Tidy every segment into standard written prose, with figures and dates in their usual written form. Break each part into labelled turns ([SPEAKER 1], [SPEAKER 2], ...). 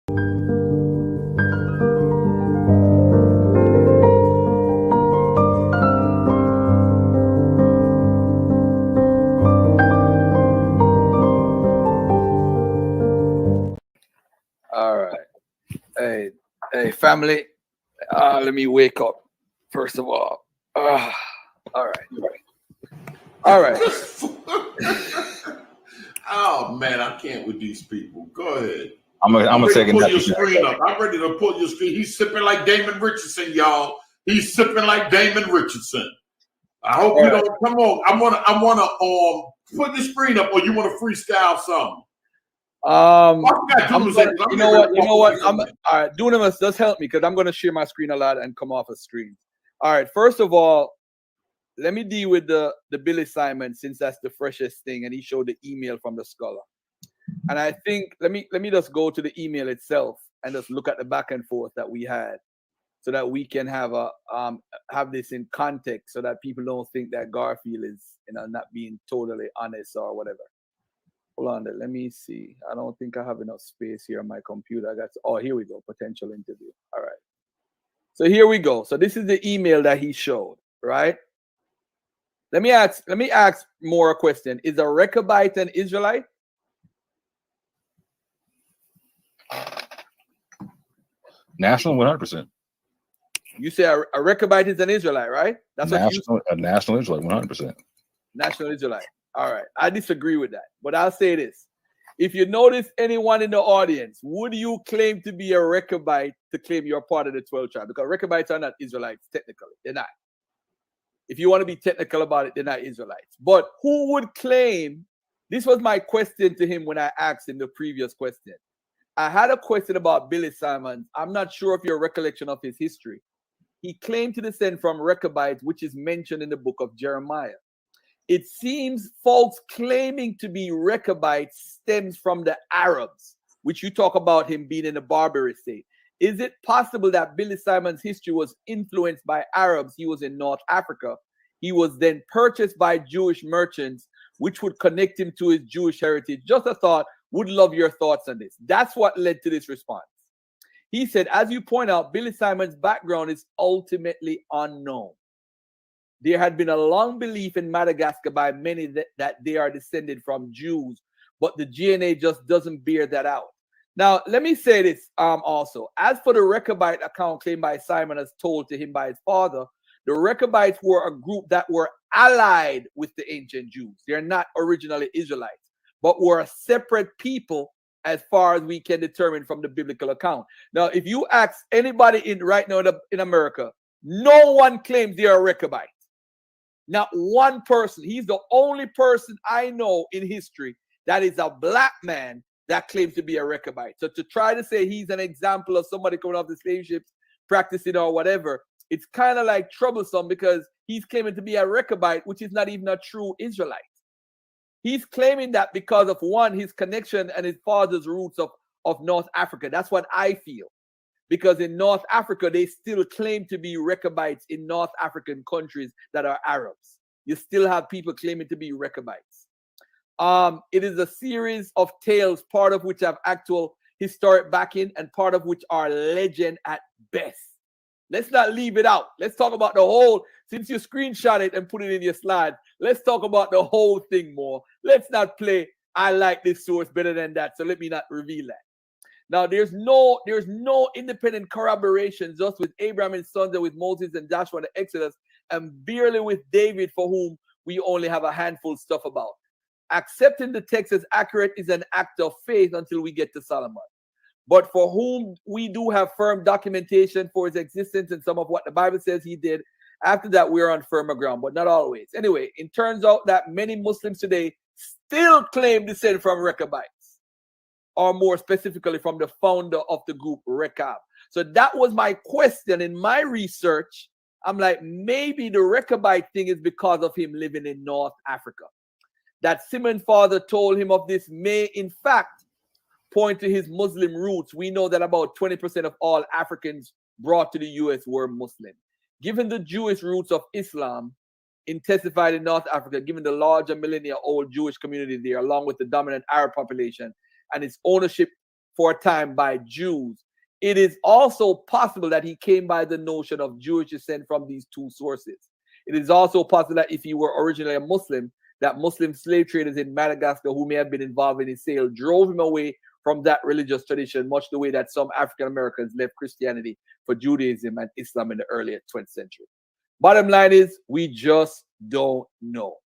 [SPEAKER 1] All right. Hey, family. Let me wake up, first of all. All right.
[SPEAKER 2] Oh, man, I can't with these people. Go ahead.
[SPEAKER 3] I'm gonna take
[SPEAKER 2] pull your screen up. I'm ready to pull your screen. He's sipping like Damon Richardson, y'all. He's sipping like Damon Richardson. I hope you don't. Come on. I wanna put the screen up, or you want to freestyle something?
[SPEAKER 1] You know what? All right, Dunamis does help me because I'm going to share my screen a lot and come off a screen. All right, first of all, let me deal with the Billy Simon, since that's the freshest thing, and he showed the email from the scholar. And I think let me just go to the email itself and just look at the back and forth that we had, so that we can have this in context, so that people don't think that Garfield is not being totally honest or whatever. Hold on there. Let me see. I don't think I have enough space here on my computer. Here we go. Potential interview. All right. So here we go. So this is the email that he showed, right? Let me ask more a question. Is a Rechabite an Israelite?
[SPEAKER 3] National 100%.
[SPEAKER 1] You say a Rechabite is an Israelite, right? That's
[SPEAKER 3] a national Israelite, 100%.
[SPEAKER 1] National Israelite. All right, I disagree with that, but I'll say this. If you notice anyone in the audience, would you claim to be a Rechabite to claim you're part of the 12 tribe? Because Rechabites are not Israelites, technically. They're not. If you want to be technical about it, they're not Israelites. But who would claim? This was my question to him when I asked him the previous question. I had a question about Billy Simon. I'm not sure of your recollection of his history. He claimed to descend from Rechabites, which is mentioned in the book of Jeremiah. It seems folks claiming to be Rechabites stems from the Arabs, which you talk about him being in the Barbary state. Is it possible that Billy Simon's history was influenced by Arabs? He was in North Africa. He was then purchased by Jewish merchants, which would connect him to his Jewish heritage. Just a thought. Would love your thoughts on this. That's what led to this response. He said, as you point out, Billy Simon's background is ultimately unknown. There had been a long belief in Madagascar by many that they are descended from Jews, but the DNA just doesn't bear that out. Now, let me say this also. As for the Rechabite account claimed by Simon as told to him by his father, the Rechabites were a group that were allied with the ancient Jews. They're not originally Israelites, but were a separate people as far as we can determine from the biblical account. Now, if you ask anybody right now in America, no one claims they are Rechabites. Not one person. He's the only person I know in history that is a black man that claims to be a Rechabite. So to try to say he's an example of somebody coming off the slave ships, practicing or whatever, it's kind of like troublesome because he's claiming to be a Rechabite, which is not even a true Israelite. He's claiming that because of one, his connection and his father's roots of North Africa. That's what I feel. Because in North Africa, they still claim to be Rechabites in North African countries that are Arabs. You still have people claiming to be Rechabites. It is a series of tales, part of which have actual historic backing and part of which are legend at best. Let's not leave it out. Let's talk about the whole, since you screenshot it and put it in your slide, let's talk about the whole thing more. Let's not play, I like this source better than that, so let me not reveal that. Now, there's no independent corroboration just with Abraham and sons and with Moses and Joshua and the Exodus, and barely with David, for whom we only have a handful of stuff about. Accepting the text as accurate is an act of faith until we get to Solomon. But for whom we do have firm documentation for his existence and some of what the Bible says he did, after that we're on firmer ground, but not always. Anyway, it turns out that many Muslims today still claim descent from Rechabites, or more specifically from the founder of the group Rechab. So that was my question in my research. I'm like, maybe the Rechabite thing is because of him living in North Africa. That Simon's father told him of this may, in fact, point to his Muslim roots. We know that about 20% of all Africans brought to the U.S. were Muslim. Given the Jewish roots of Islam intensified in North Africa, given the larger millennia-old Jewish community there, along with the dominant Arab population, and its ownership for a time by Jews. It is also possible that he came by the notion of Jewish descent from these two sources. It is also possible that if he were originally a Muslim, that Muslim slave traders in Madagascar who may have been involved in his sale drove him away from that religious tradition, much the way that some African Americans left Christianity for Judaism and Islam in the early 20th century. Bottom line is, we just don't know.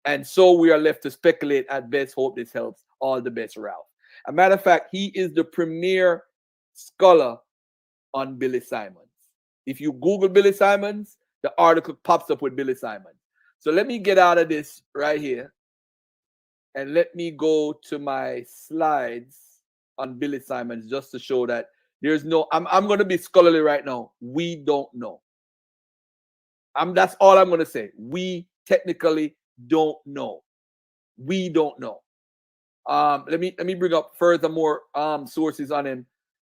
[SPEAKER 1] And so we are left to speculate at best. Hope this helps. All the best, Ralph. As a matter of fact, he is the premier scholar on Billy Simons. If you Google Billy Simons, the article pops up with Billy Simons. So let me get out of this right here. And let me go to my slides on Billy Simons just to show that there's no, I'm going to be scholarly right now. We don't know. That's all I'm going to say. We technically don't know. We don't know. Let me bring up further more sources on him.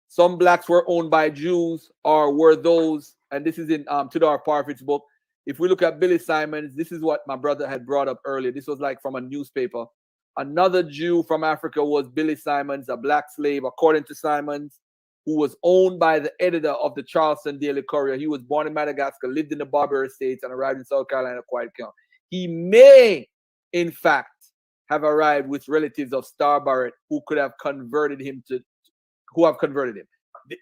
[SPEAKER 1] Some blacks were owned by Jews, or were those, and this is in Tudor Parfit's book. If we look at Billy Simons, this is what my brother had brought up earlier. This was like from a newspaper. Another Jew from Africa was Billy Simons, a black slave, according to Simons, who was owned by the editor of the Charleston Daily Courier. He was born in Madagascar, lived in the Barbary States, and arrived in South Carolina quite young. He may, in fact, have arrived with relatives of Star Barrett who could have converted him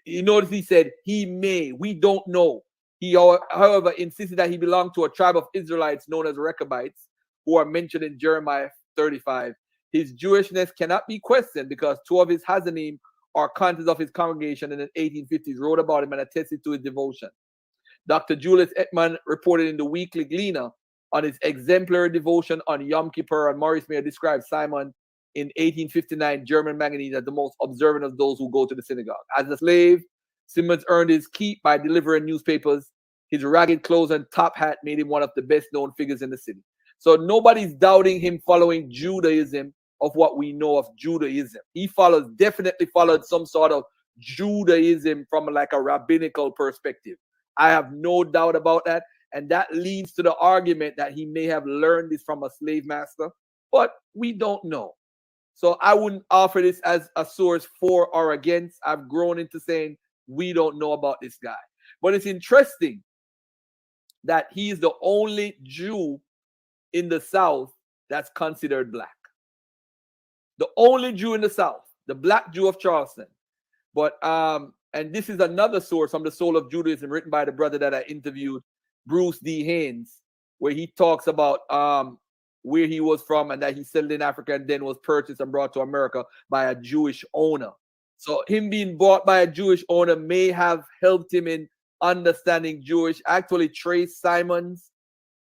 [SPEAKER 1] You notice he said he may. We don't know. He, however, insisted that he belonged to a tribe of Israelites known as Rechabites, who are mentioned in Jeremiah 35. His Jewishness cannot be questioned because two of his Hazanim, or contents of his congregation in the 1850s, wrote about him and attested to his devotion. Dr. Julius Ekman reported in the Weekly Gleaner on his exemplary devotion on Yom Kippur, and Maurice Mayer described Simon in 1859 German magazine as the most observant of those who go to the synagogue. As a slave, Simmons earned his keep by delivering newspapers. His ragged clothes and top hat made him one of the best-known figures in the city. So nobody's doubting him following Judaism, of what we know of Judaism. He definitely followed some sort of Judaism from like a rabbinical perspective. I have no doubt about that. And that leads to the argument that he may have learned this from a slave master, but we don't know. So I wouldn't offer this as a source for or against. I've grown into saying we don't know about this guy. But it's interesting that he's the only Jew in the South that's considered black. The only Jew in the South, the black Jew of Charleston. But and this is another source from the Soul of Judaism, written by the brother that I interviewed, Bruce D. Haynes, where he talks about where he was from and that he settled in Africa and then was purchased and brought to America by a Jewish owner. So him being bought by a Jewish owner may have helped him in understanding Jewish. Actually, trace Simons,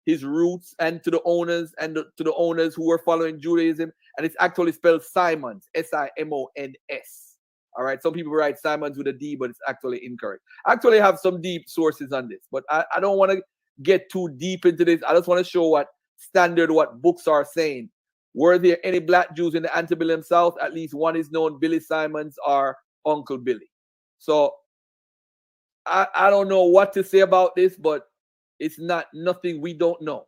[SPEAKER 1] his roots, and to the owners to the owners who were following Judaism. And it's actually spelled Simons, S-I-M-O-N-S. All right. Some people write Simons with a D, but it's actually incorrect. I actually have some deep sources on this, but I don't want to get too deep into this. I just want to show what books are saying. Were there any black Jews in the antebellum South? At least one is known, Billy Simons or Uncle Billy. So I don't know what to say about this, but it's nothing we don't know.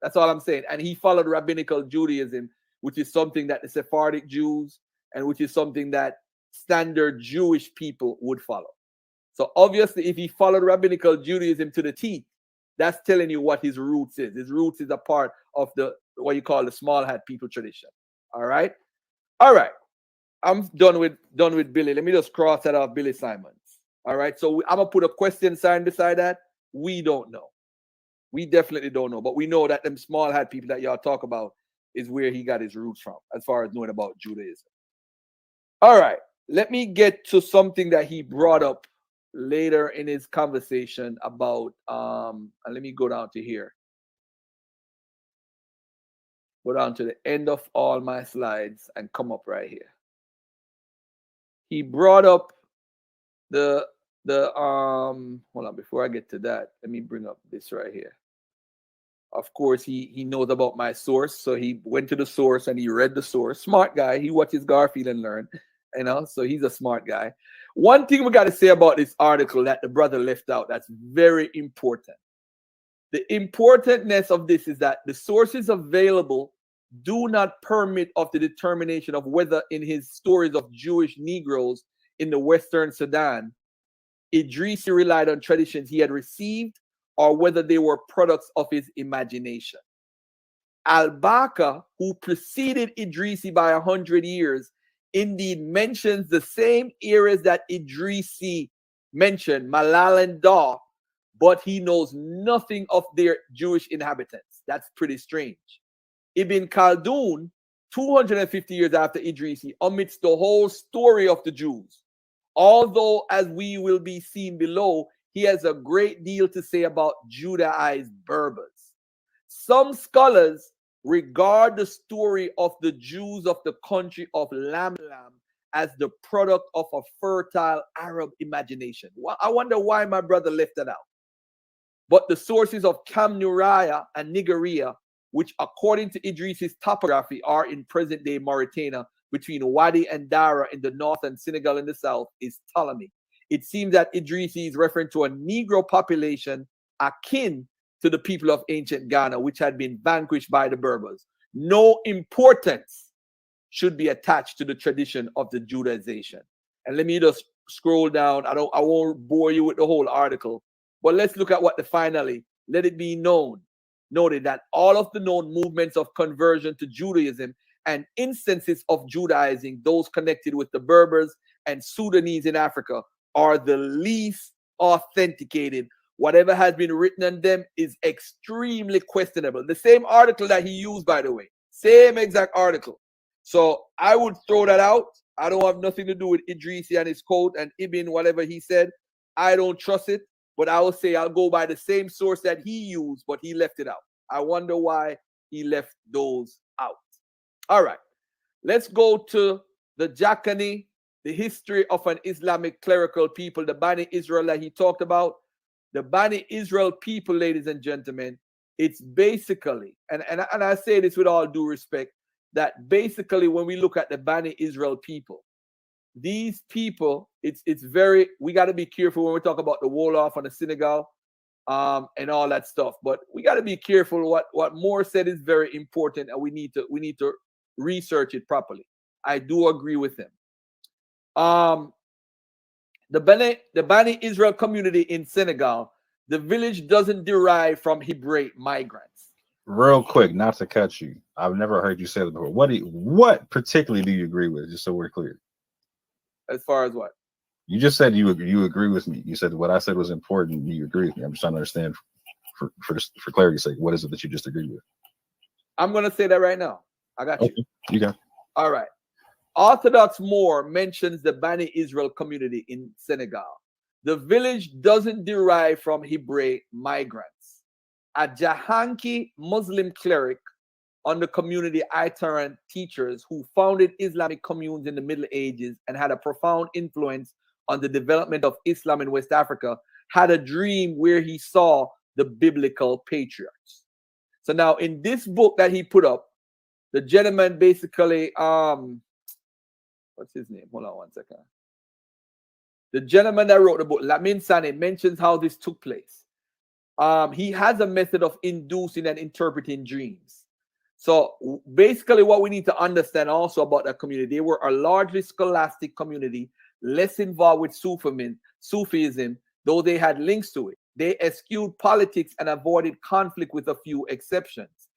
[SPEAKER 1] That's all I'm saying. And he followed rabbinical Judaism, which is something that the Sephardic Jews and which is something that standard Jewish people would follow. So obviously, if he followed rabbinical Judaism to the teeth, that's telling you what his roots is. His roots is a part of what you call the small hat people tradition. All right. I'm done with Billy. Let me just cross that off, Billy Simons. All right. So I'm gonna put a question sign beside that. We don't know. We definitely don't know, but we know that them small hat people that y'all talk about is where he got his roots from, as far as knowing about Judaism. All right. Let me get to something that he brought up later in his conversation about and let me go down to here. Go down to the end of all my slides and come up right here. He brought up the hold on, before I get to that, let me bring up this right here. Of course, he knows about my source, so he went to the source and he read the source. Smart guy. He watches Garfield and learn, so he's a smart guy. One thing we got to say about this article that the brother left out that's very important. The importantness of this is that the sources available do not permit of the determination of whether in his stories of Jewish Negroes in the Western Sudan, Idrisi relied on traditions he had received or whether they were products of his imagination. Al-Baka, who preceded Idrisi by 100 years, indeed mentions the same eras that Idrisi mentioned, Malal and Dar, but he knows nothing of their Jewish inhabitants. That's pretty strange. Ibn Khaldun, 250 years after Idrisi, omits the whole story of the Jews. Although, as we will be seen below, he has a great deal to say about Judaized Berbers. Some scholars regard the story of the Jews of the country of Lamlam as the product of a fertile Arab imagination. Well, I wonder why my brother left that out. But the sources of Kamnuraya and Nigeria, which according to Idrisi's topography are in present-day Mauritania, between Wadi and Dara in the north and Senegal in the south, is Ptolemy. It seems that Idrisi is referring to a Negro population akin to the people of ancient Ghana, which had been vanquished by the Berbers. No importance should be attached to the tradition of the Judaization. And let me just scroll down. I won't bore you with the whole article, but let's look at what the finally, let it be noted that all of the known movements of conversion to Judaism and instances of Judaizing, those connected with the Berbers and Sudanese in Africa, are the least authenticated. Whatever has been written on them is extremely questionable. The same article that he used, by the way, same exact article. So I would throw that out. I don't have nothing to do with Idrisi and his quote and Ibn, whatever he said. I don't trust it, but I will say I'll go by the same source that he used, but he left it out. I wonder why he left those out. All right, let's go to the Jakani, the history of an Islamic clerical people, the Bani Israel that he talked about. The Bani Israel people, ladies and gentlemen, it's basically, and I say this with all due respect, that basically when we look at the Bani Israel people, these people, it's very, we got to be careful when we talk about the Wolof and the Senegal and all that stuff. But we got to be careful. What Moore said is very important, and we need to research it properly. I do agree with him. The Bani Israel community in Senegal, the village doesn't derive from Hebraic migrants.
[SPEAKER 3] Real quick, not to cut you. I've never heard you say that before. What particularly do you agree with? Just so we're clear.
[SPEAKER 1] As far as what?
[SPEAKER 3] You just said you agree with me. You said what I said was important. You agree with me. I'm just trying to understand for clarity's sake. What is it that you just agree with?
[SPEAKER 1] I'm gonna say that right now. I got you.
[SPEAKER 3] Okay, you got it.
[SPEAKER 1] All right. Orthodox Moor mentions the Bani Israel community in Senegal. The village doesn't derive from Hebraic migrants. A Jahanki Muslim cleric under community itinerant teachers who founded Islamic communes in the Middle Ages and had a profound influence on the development of Islam in West Africa, had a dream where he saw the biblical patriarchs. So now in this book that he put up, the gentleman basically, what's his name? Hold on one second. The gentleman that wrote the book, Lamin Sane, mentions how this took place. He has a method of inducing and interpreting dreams. So basically what we need to understand also about that community, they were a largely scholastic community, less involved with Sufism, though they had links to it. They eschewed politics and avoided conflict with a few exceptions.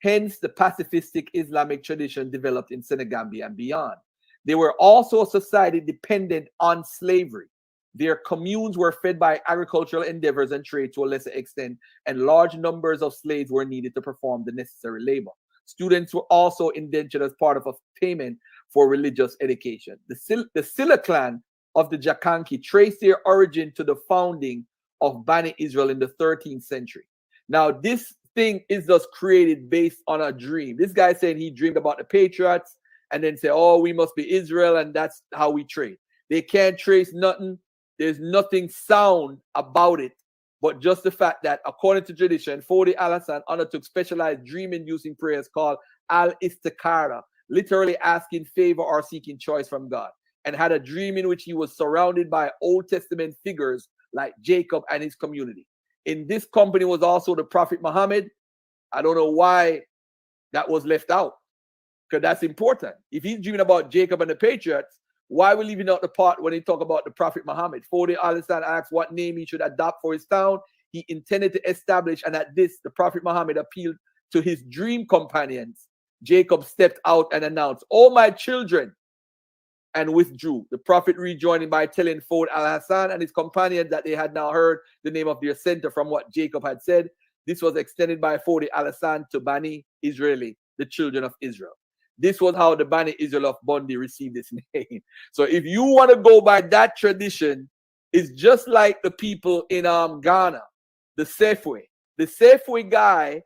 [SPEAKER 1] Hence, the pacifistic Islamic tradition developed in Senegambia and beyond. They were also a society dependent on slavery. Their communes were fed by agricultural endeavors and trade to a lesser extent, and large numbers of slaves were needed to perform the necessary labor. Students were also indentured as part of a payment for religious education. The Silla clan of the Jakanki traced their origin to the founding of Bani Israel in the 13th century. Now, this thing is just created based on a dream. This guy saying he dreamed about the patriots and then say, oh, we must be Israel, and that's how we trade. They can't trace nothing. There's nothing sound about it, but just the fact that, according to tradition, Fodi Al-Hassan undertook specialized dream-inducing prayers called Al-Istikhara, literally asking favor or seeking choice from God, and had a dream in which he was surrounded by Old Testament figures like Jacob and his community. In this company was also the Prophet Muhammad. I don't know why that was left out. because that's important. If he's dreaming about Jacob and the patriots, why are we leaving out the part when he talk about the Prophet Muhammad? Fode Al-Hassan asked what name he should adopt for his town. He intended to establish, and at this, the Prophet Muhammad appealed to his dream companions. Jacob stepped out and announced, "Oh, my children," and withdrew. The Prophet rejoined him by telling Fode Al-Hassan and his companion that they had now heard the name of their center from what Jacob had said. This was extended by Fode Al-Hassan to Bani Israeli, the children of Israel. This was how the Bani Israel of Bundi received this name. So if you want to go by that tradition, it's just like the people in Ghana, the Sefwe. The Sefwe guy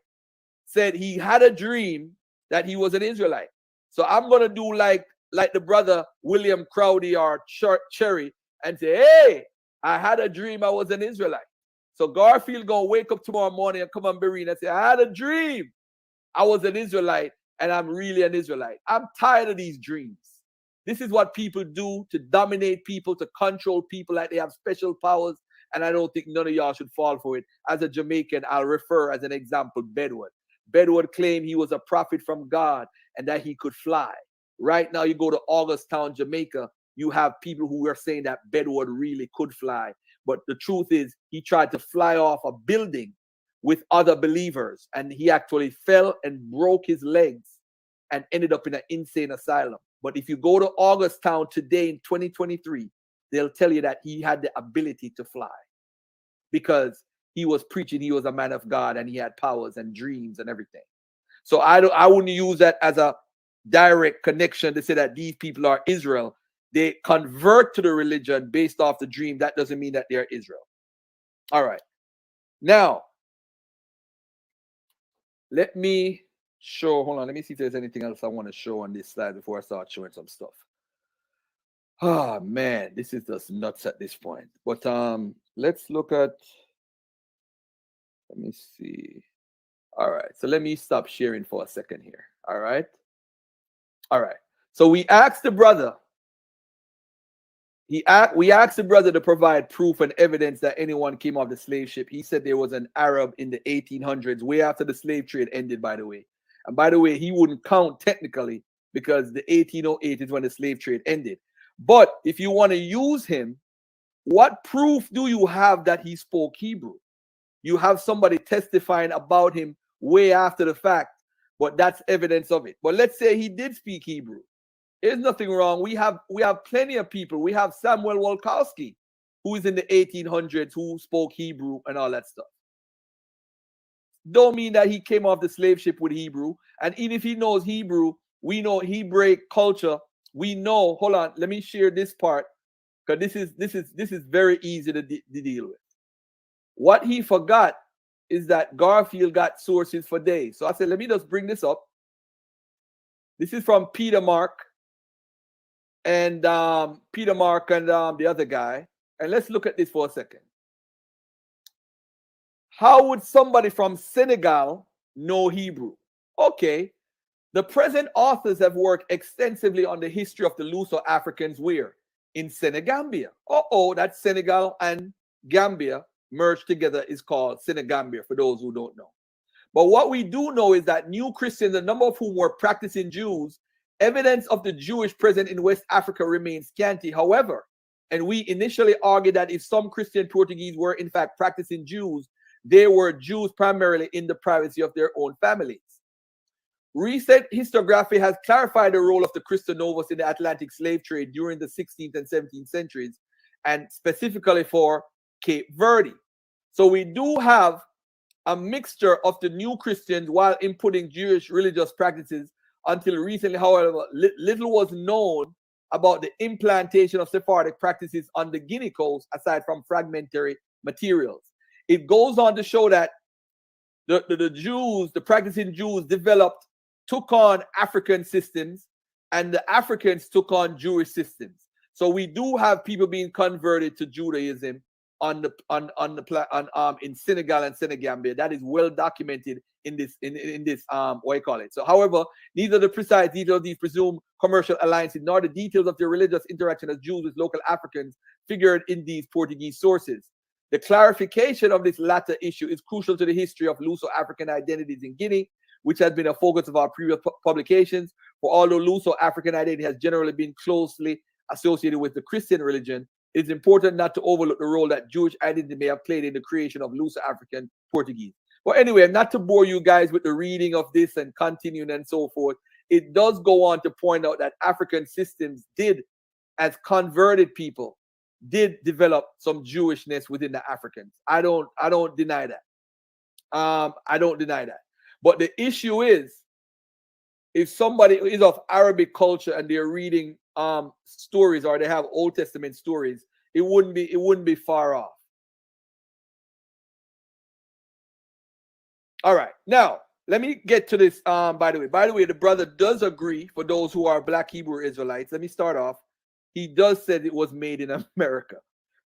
[SPEAKER 1] said he had a dream that he was an Israelite. So I'm going to do like the brother William Crowdy or Cherry and say, "Hey, I had a dream I was an Israelite." So Garfield going to wake up tomorrow morning and come on Berean and say, "I had a dream I was an Israelite and I'm really an Israelite." I'm tired of these dreams. This is what people do to dominate people, to control people like they have special powers. And I don't think none of y'all should fall for it. As a Jamaican, I'll refer as an example, Bedouin. Bedouin claimed he was a prophet from God and that he could fly. Right now, you go to Augustown, Jamaica, you have people who are saying that Bedouin really could fly. But the truth is, he tried to fly off a building with other believers, and he actually fell and broke his legs and ended up in an insane asylum. But if you go to Augustown today in 2023, they'll tell you that he had the ability to fly because he was preaching he was a man of God and he had powers and dreams and everything. So I wouldn't use that as a direct connection to say that these people are Israel. They convert to the religion based off the dream. That doesn't mean that they're Israel. All right. Now, let me show, hold on, let me see if there's anything else I want to show on this slide before I start showing some stuff. Oh man, this is just nuts at this point. But let's look at, let me see. All right, so let me stop sharing for a second here. All right. So we asked the brother, we asked the brother to provide proof and evidence that anyone came off the slave ship. He said there was an Arab in the 1800s, way after the slave trade ended, by the way. And by the way, he wouldn't count technically because the 1808 is when the slave trade ended. But if you want to use him, what proof do you have that he spoke Hebrew? You have somebody testifying about him way after the fact, but that's evidence of it. But let's say he did speak Hebrew. There's nothing wrong. We have plenty of people. We have Samuel Wolkowski, who is in the 1800s, who spoke Hebrew and all that stuff. Don't mean that he came off the slave ship with Hebrew. And even if he knows Hebrew, we know Hebraic culture. We know. Hold on, let me share this part because this is very easy to deal with. What he forgot is that Garfield got sources for days. So I said, let me just bring this up. This is from Peter Mark and the other guy. And let's look at this for a second. How would somebody from Senegal know Hebrew? Okay. The present authors have worked extensively on the history of the Luso-Africans where? In Senegambia. That's Senegal and Gambia merged together is called Senegambia, for those who don't know. But what we do know is that new Christians, a number of whom were practicing Jews, evidence of the Jewish presence in West Africa remains scanty. However, and we initially argued that if some Christian Portuguese were in fact practicing Jews, they were Jews primarily in the privacy of their own families. Recent historiography has clarified the role of the Christanovos in the Atlantic slave trade during the 16th and 17th centuries, and specifically for Cape Verde. So we do have a mixture of the new Christians while inputting Jewish religious practices. Until recently, however, little was known about the implantation of Sephardic practices on the Guinea coast, aside from fragmentary materials. It goes on to show that the Jews, the practicing Jews, took on African systems, and the Africans took on Jewish systems. So we do have people being converted to Judaism in Senegal and Senegambia. That is well documented in this what you call it. So, however, neither the precise details of these presumed commercial alliances nor the details of their religious interaction as Jews with local Africans figured in these Portuguese sources. The clarification of this latter issue is crucial to the history of Luso-African identities in Guinea, which has been a focus of our previous publications. For although Luso-African identity has generally been closely associated with the Christian religion, it's important not to overlook the role that Jewish identity may have played in the creation of Luso-African Portuguese. Well, anyway, not to bore you guys with the reading of this and continuing and so forth, it does go on to point out that African systems did, as converted people, did develop some Jewishness within the Africans. I don't deny that. I don't deny that. But the issue is, if somebody is of Arabic culture and they're reading stories, or they have Old Testament stories, it wouldn't be far off. All right, now let me get to this. By the way, the brother does agree, for those who are Black Hebrew Israelites. Let me start off. He does say it was made in America.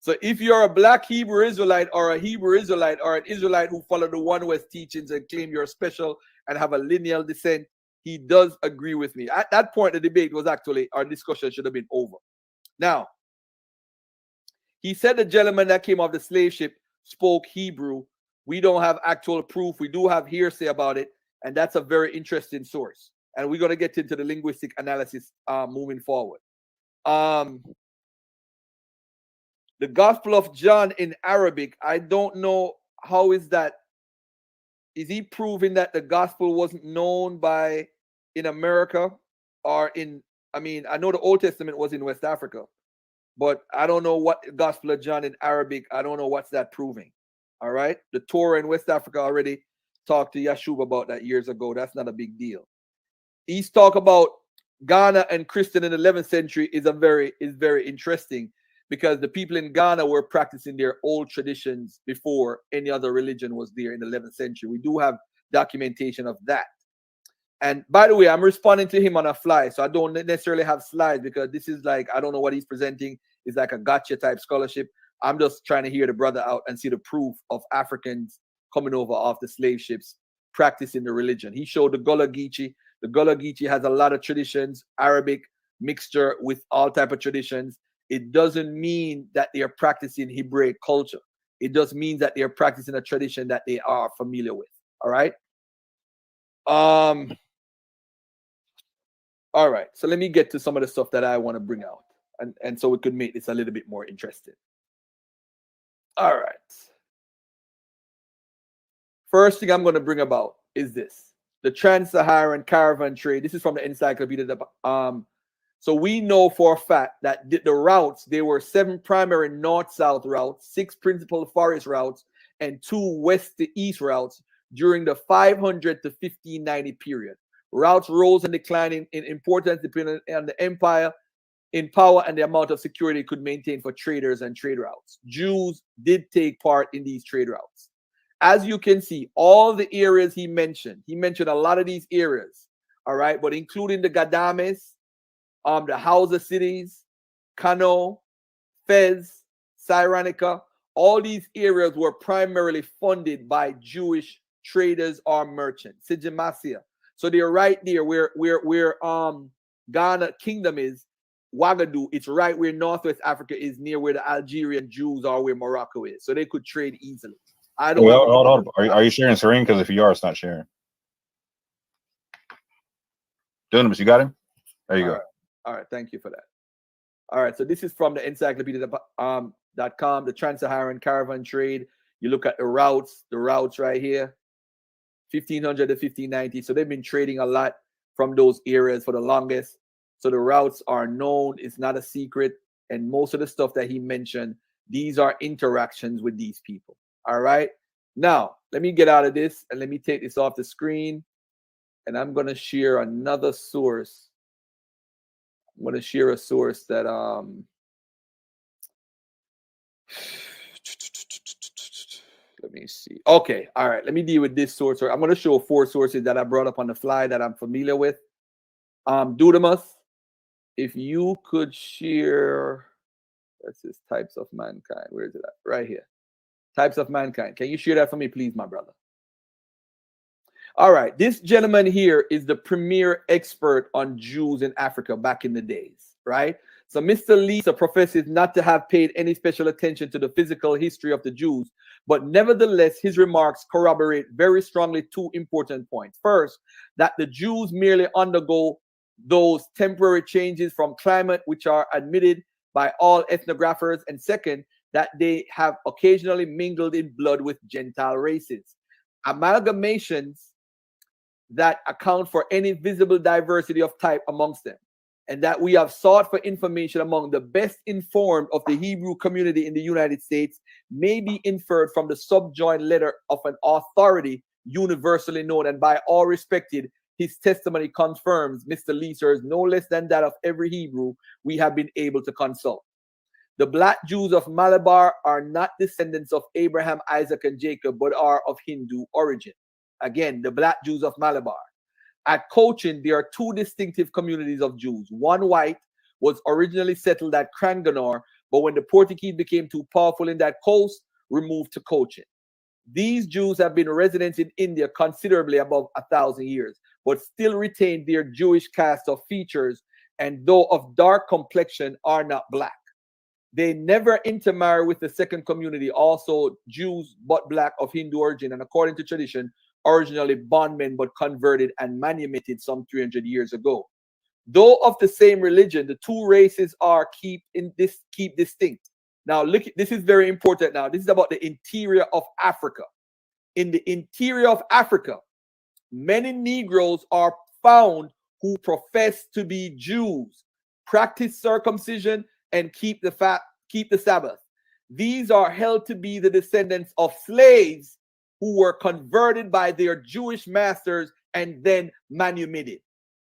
[SPEAKER 1] So if you're a Black Hebrew Israelite, or a Hebrew Israelite, or an Israelite who follow the One West teachings and claim you're special and have a lineal descent, he does agree with me. At that point, the debate was actually, our discussion should have been over. Now, he said the gentleman that came off the slave ship spoke Hebrew. We don't have actual proof. We do have hearsay about it, and that's a very interesting source. And we're going to get into the linguistic analysis moving forward. The Gospel of John in Arabic, I don't know how is that. Is he proving that the gospel wasn't known in America, or I know the Old Testament was in West Africa, but I don't know what Gospel of John in Arabic, I don't know what's that proving. All right. The Torah in West Africa already talked to Yeshua about that years ago. That's not a big deal. He's talk about Ghana and Christian in the 11th century is very interesting, because the people in Ghana were practicing their old traditions before any other religion was there in the 11th century. We do have documentation of that. And by the way, I'm responding to him on a fly, so I don't necessarily have slides, because this is like, I don't know what he's presenting. It's like a gotcha type scholarship. I'm just trying to hear the brother out and see the proof of Africans coming over off the slave ships practicing the religion. He showed the Gullah Geechee. The Gullah Geechee has a lot of traditions, Arabic mixture with all type of traditions. It doesn't mean that they are practicing Hebraic culture. It just means that they are practicing a tradition that they are familiar with. All right. All right. So let me get to some of the stuff that I want to bring out, and so we could make this a little bit more interesting. All right. First thing I'm going to bring about is this: the trans-Saharan caravan trade. This is from the encyclopedia. So we know for a fact that the routes, there were 7 primary north-south routes, 6 principal forest routes, and 2 west to east routes during the 500 to 1590 period. Routes rose and declined in importance depending on the empire, in power, and the amount of security it could maintain for traders and trade routes. Jews did take part in these trade routes. As you can see, all the areas he mentioned a lot of these areas, all right, but including the Gadames, the Hausa cities, Kano, Fez, Cyrenaica, all these areas were primarily funded by Jewish traders or merchants. Sijamasia. So they're right there where Ghana Kingdom is, Ouagadougou. It's right where Northwest Africa is, near where the Algerian Jews are, where Morocco is. So they could trade easily. I don't.
[SPEAKER 3] Hold. Are you sharing screen? Because if you are, it's not sharing. Dunamis, you got him? There you go.
[SPEAKER 1] Right. All right, thank you for that. All right, so this is from the encyclopedia.com, the Trans-Saharan Caravan Trade. You look at the routes right here, 1500 to 1590. So they've been trading a lot from those areas for the longest. So the routes are known. It's not a secret. And most of the stuff that he mentioned, these are interactions with these people. All right. Now, let me get out of this and let me take this off the screen. And I'm going to share another source. I'm going to share a source that let me see. Okay, all right. Let me deal with this source. I'm going to show 4 sources that I brought up on the fly that I'm familiar with. Dudamus, if you could share, that's his Types of Mankind. Where is it at? Right here. Types of Mankind. Can you share that for me, please, my brother? All right. This gentleman here is the premier expert on Jews in Africa back in the days, right? So Mr. Lisa professes not to have paid any special attention to the physical history of the Jews, but nevertheless, his remarks corroborate very strongly 2 important points. First, that the Jews merely undergo those temporary changes from climate, which are admitted by all ethnographers, and second, that they have occasionally mingled in blood with Gentile races. Amalgamations that account for any visible diversity of type amongst them, and that we have sought for information among the best informed of the Hebrew community in the United States may be inferred from the subjoined letter of an authority universally known and by all respected. His testimony confirms Mr. Leeser's no less than that of every Hebrew we have been able to consult. The black Jews of Malabar are not descendants of Abraham, Isaac, and Jacob, but are of Hindu origin. Again, the black Jews of Malabar. At Cochin, there are two distinctive communities of Jews. One white was originally settled at Cranganore, but when the Portuguese became too powerful in that coast, removed to Cochin. These Jews have been resident in India considerably above 1,000 years, but still retain their Jewish cast of features, and though of dark complexion, are not black. They never intermarry with the second community, also Jews but black of Hindu origin, and according to tradition, originally bondmen but converted and manumitted some 300 years ago. Though of the same religion, the two races are keep distinct. Now look, this is very important. Now this is about the interior of Africa. In the interior of Africa, many Negroes are found who profess to be Jews, practice circumcision, and keep the Sabbath. These are held to be the descendants of slaves who were converted by their Jewish masters and then manumitted.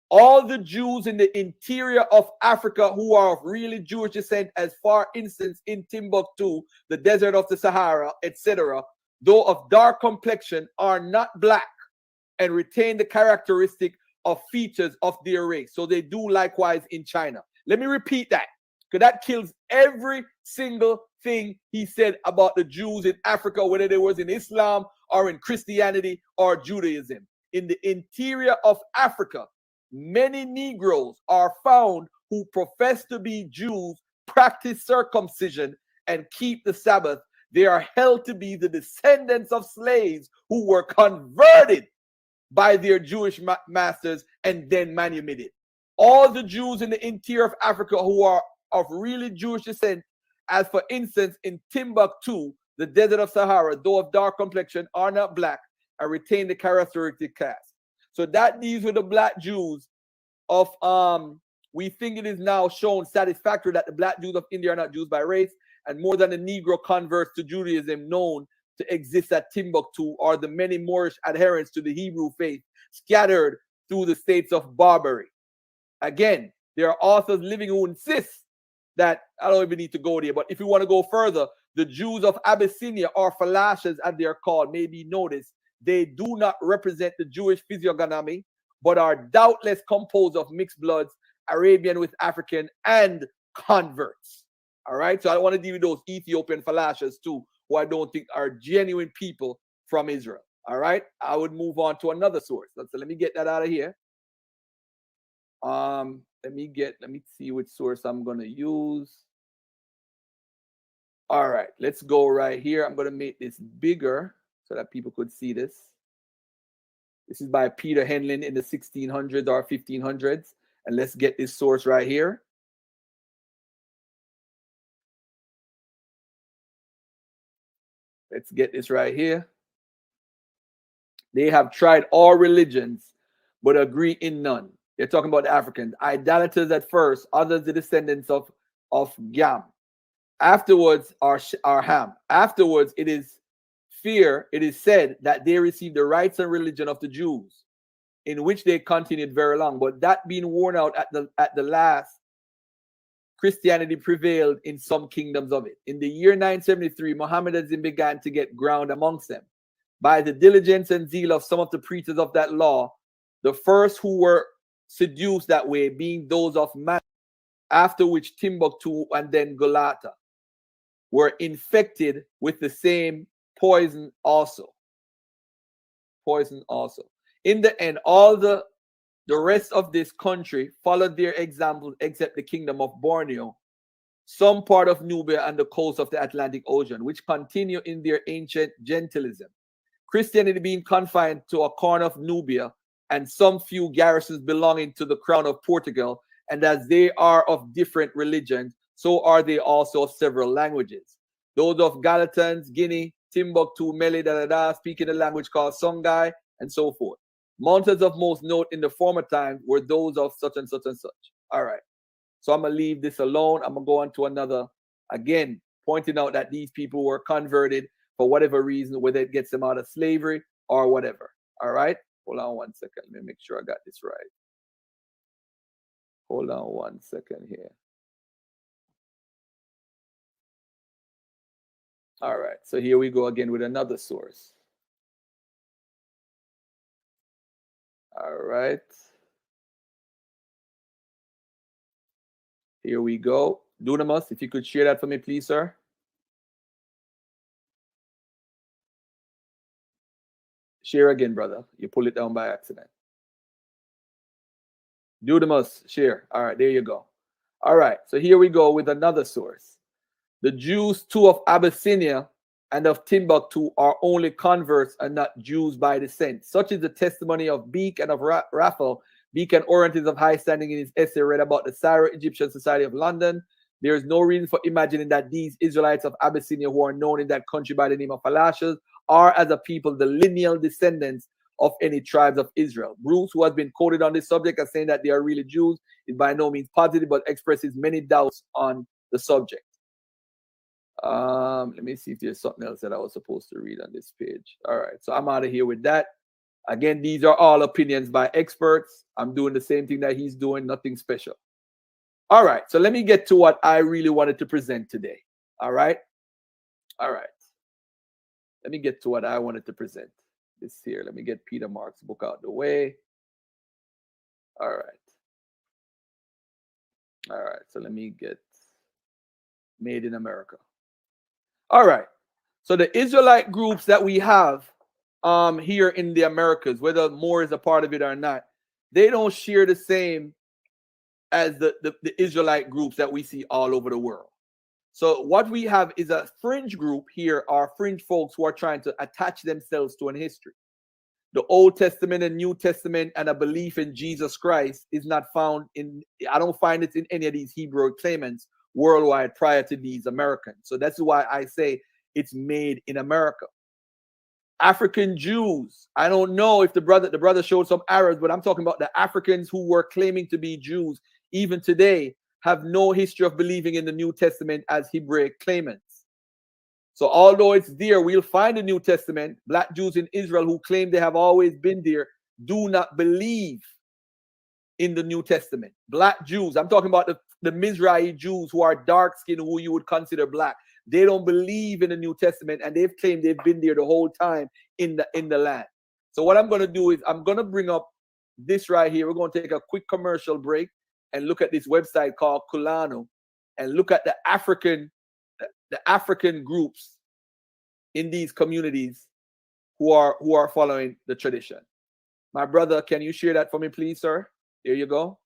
[SPEAKER 1] All the Jews in the interior of Africa who are of really Jewish descent, as far instance in Timbuktu, the desert of the Sahara, etc., though of dark complexion, are not black and retain the characteristic of features of their race. So they do likewise in China. Let me repeat that, because that kills every single thing he said about the Jews in Africa, whether they was in Islam or in Christianity or Judaism. In the interior of Africa, many Negroes are found who profess to be Jews, practice circumcision, and keep the Sabbath. They are held to be the descendants of slaves who were converted by their Jewish masters and then manumitted. All the Jews in the interior of Africa who are of really Jewish descent, as for instance in Timbuktu, the desert of Sahara, though of dark complexion, are not black and retain the characteristic caste. So that deals with the black Jews of we think it is now shown satisfactory that the black Jews of India are not Jews by race, and more than the Negro converts to Judaism known to exist at Timbuktu are the many Moorish adherents to the Hebrew faith scattered through the states of Barbary. Again, there are authors living who insist that, I don't even need to go there, but if you want to go further, the Jews of Abyssinia, or Falashas as they are called, may be noticed. They do not represent the Jewish physiognomy, but are doubtless composed of mixed bloods, Arabian with African, and converts. All right, so I want to deal with those Ethiopian Falashas too, who I don't think are genuine people from Israel. All right, I would move on to another source. So let me get that out of here. Let me see which source I'm going to use. All right, let's go right here. I'm going to make this bigger so that people could see this. This is by Peter Henlin in the 1600s or 1500s. And let's get this source right here. Let's get this right here. They have tried all religions, but agree in none. They're talking about the Africans. Idolaters at first, others the descendants of Gam. Afterwards are Ham. Afterwards, it is said that they received the rites and religion of the Jews, in which they continued very long. But that being worn out at the last, Christianity prevailed in some kingdoms of it. In the year 973, Mohammedanism began to get ground amongst them. By the diligence and zeal of some of the preachers of that law, the first who were seduced that way being those of Man, after which Timbuktu and then Galata were infected with the same poison also. In the end, all the rest of this country followed their examples except the kingdom of Borneo, some part of Nubia and the coast of the Atlantic Ocean, which continue in their ancient gentilism. Christianity being confined to a corner of Nubia and some few garrisons belonging to the crown of Portugal, and as they are of different religions, so are they also of several languages. Those of Galatans, Guinea, Timbuktu, Mele, speaking a language called Songhai, and so forth. Mountains of most note in the former time were those of such and such and such. All right. So I'm going to leave this alone. I'm going to go on to another, again, pointing out that these people were converted for whatever reason, whether it gets them out of slavery or whatever. All right. Hold on 1 second. Let me make sure I got this right. Hold on 1 second here. All right. So here we go again with another source. All right. Here we go. Dunamis, if you could share that for me, please, sir. Share again, brother. You pull it down by accident. Dunamis, share. All right, there you go. All right, so here we go with another source. The Jews too of Abyssinia and of Timbuktu are only converts and not Jews by descent. Such is the testimony of Beek and of Raphael. Beek and Orient is of high standing in his essay read about the Syro-Egyptian Society of London. There is no reason for imagining that these Israelites of Abyssinia who are known in that country by the name of Falashas are as a people the lineal descendants of any tribes of Israel. Bruce, who has been quoted on this subject as saying that they are really Jews, is by no means positive but expresses many doubts on the subject. Let me see if there's something else that I was supposed to read on this page. All right, so I'm out of here with that. Again, these are all opinions by experts. I'm doing the same thing that he's doing, nothing special. All right, so let me get to what I really wanted to present today. All right. Let me get to what I wanted to present. This here, let me get Peter Mark's book out the way. All right, so let me get Made in America. All right, so the Israelite groups that we have here in the Americas, whether Moor is a part of it or not, they don't share the same as the Israelite groups that we see all over the world. So what we have is a fringe group here, are fringe folks who are trying to attach themselves to an history. The Old Testament and New Testament and a belief in Jesus Christ is not found in, I don't find it in any of these Hebrew claimants worldwide prior to these Americans. So that's why I say it's made in America. African Jews, I don't know if the brother showed some Arabs, but I'm talking about the Africans who were claiming to be Jews even today have no history of believing in the New Testament as Hebraic claimants. So although it's there, we'll find the New Testament. Black Jews in Israel who claim they have always been there do not believe in the New Testament. Black Jews, I'm talking about the Mizrahi Jews who are dark-skinned, who you would consider black. They don't believe in the New Testament, and they've claimed they've been there the whole time in the land. So what I'm going to do is I'm going to bring up this right here. We're going to take a quick commercial break and look at this website called Kulanu and look at the African groups in these communities who are following the tradition. My brother, can you share that for me, please, sir? There you go.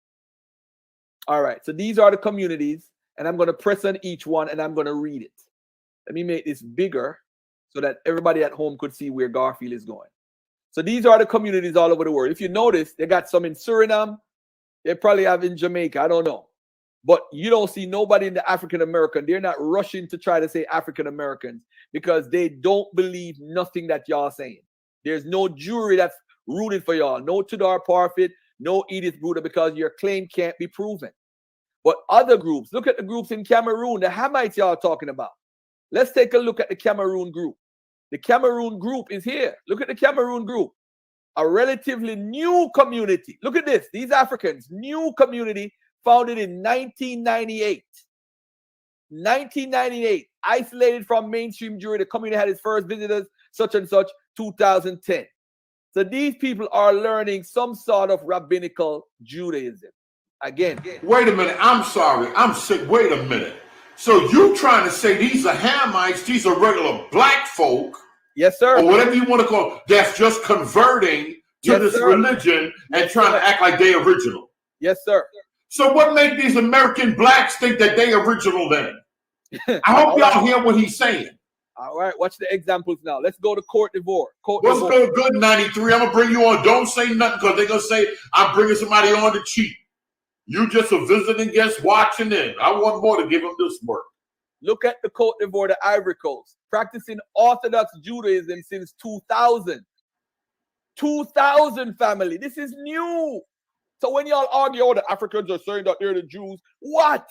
[SPEAKER 1] All right. So these are the communities, and I'm going to press on each one, and I'm going to read it. Let me make this bigger so that everybody at home could see where Garfield is going. So these are the communities all over the world. If you notice, they got some in Suriname. They probably have in Jamaica. I don't know. But you don't see nobody in the African American. They're not rushing to try to say African Americans because they don't believe nothing that y'all saying. There's no jury that's rooting for y'all. No Tudor Parfit, no Edith Bruder, because your claim can't be proven. But other groups, look at the groups in Cameroon, the Hamites y'all talking about. Let's take a look at the Cameroon group. The Cameroon group is here. Look at the Cameroon group. A relatively new community. Look at this. These Africans, new community founded in 1998. 1998, isolated from mainstream Jewry. The community had its first visitors, such and such, 2010. So these people are learning some sort of rabbinical Judaism. Again.
[SPEAKER 2] Wait a minute. I'm sorry. I'm sick. Wait a minute. So you trying to say these are Hamites, these are regular black folk?
[SPEAKER 1] Yes, sir.
[SPEAKER 2] Or whatever you want to call it, that's just converting to this religion and trying to act like they original.
[SPEAKER 1] Yes, sir.
[SPEAKER 2] So what made these American blacks think that they original then? I hope y'all hear what he's saying.
[SPEAKER 1] All right, watch the examples now. Let's go to Cote d'Ivoire.
[SPEAKER 2] What's going good, 93? I'm going to bring you on. Don't say nothing because they're going to say I'm bringing somebody on to cheat. You just a visiting guest watching in. I want more to give them this work.
[SPEAKER 1] Look at the Cote d'Ivoire, the Ivory Coast, practicing Orthodox Judaism since 2000. 2000, family. This is new. So when y'all argue, oh, the Africans are saying that they're the Jews, what?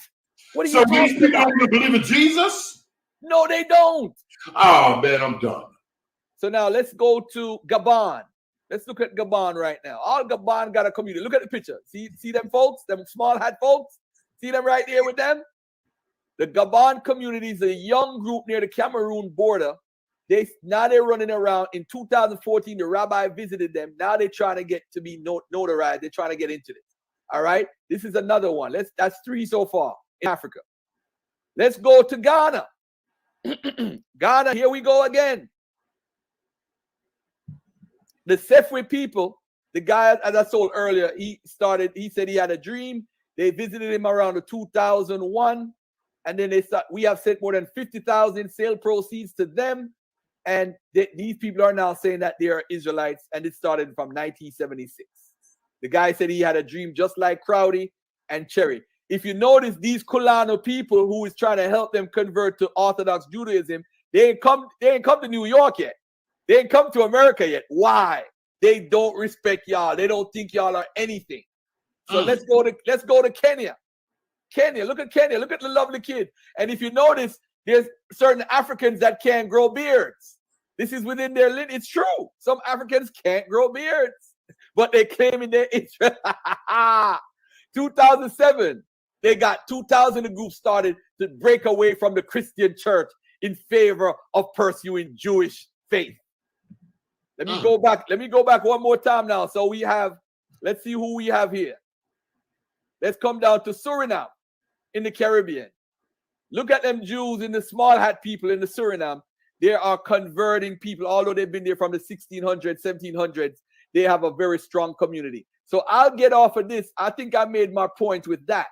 [SPEAKER 1] What are you talking about? So these people
[SPEAKER 2] don't believe in Jesus?
[SPEAKER 1] No, they don't.
[SPEAKER 2] Oh, man, I'm done.
[SPEAKER 1] So now let's go to Gabon. Let's look at Gabon right now. All Gabon got a community. Look at the picture. See them folks, them small hat folks? See them right there with them? The Gabon community is a young group near the Cameroon border. Now they're running around. In 2014, the rabbi visited them. Now they're trying to get to be notarized. They're trying to get into this. All right. This is another one. That's 3 so far in Africa. Let's go to Ghana. Ghana, here we go again. The Sefwi people, the guy, as I told earlier, he said he had a dream. They visited him around the 2001. And then we have sent more than 50,000 sale proceeds to them. And these people are now saying that they are Israelites. And it started from 1976. The guy said he had a dream just like Crowdy and Cherry. If you notice, these Kulano people who is trying to help them convert to Orthodox Judaism, they ain't come to New York yet. They ain't come to America yet. Why? They don't respect y'all. They don't think y'all are anything. So let's go to Kenya. Kenya, look at Kenya. Look at the lovely kid. And if you notice, there's certain Africans that can't grow beards. This is within their lineage. It's true. Some Africans can't grow beards, but they claim in their Israel. 2007, they got 2,000 groups started to break away from the Christian church in favor of pursuing Jewish faith. Let me go back. Let me go back one more time now. So let's see who we have here. Let's come down to Suriname in the Caribbean. Look at them Jews in the small hat people in the Suriname. They are converting people, although they've been there from the 1600s, 1700s. They have a very strong community. So I'll get off of this. I think I made my point with that.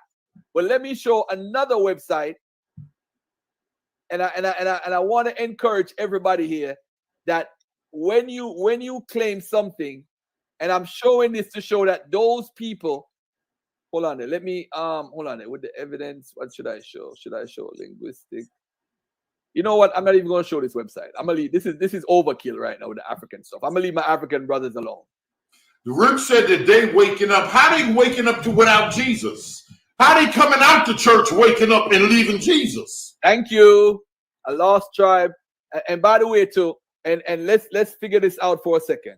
[SPEAKER 1] But let me show another website. And I want to encourage everybody here that when you claim something, and I'm showing this to show that those people, hold on there. Let me hold on there with the evidence. What should I show? Should I show linguistic? You know what? I'm not even going to show this website. I'm gonna leave. This is overkill right now with the African stuff. I'm gonna leave my African brothers alone.
[SPEAKER 2] Rick said that they waking up. How they waking up to without Jesus? How they coming out the church waking up and leaving Jesus?
[SPEAKER 1] Thank you. A lost tribe. And by the way, too, and let's figure this out for a second.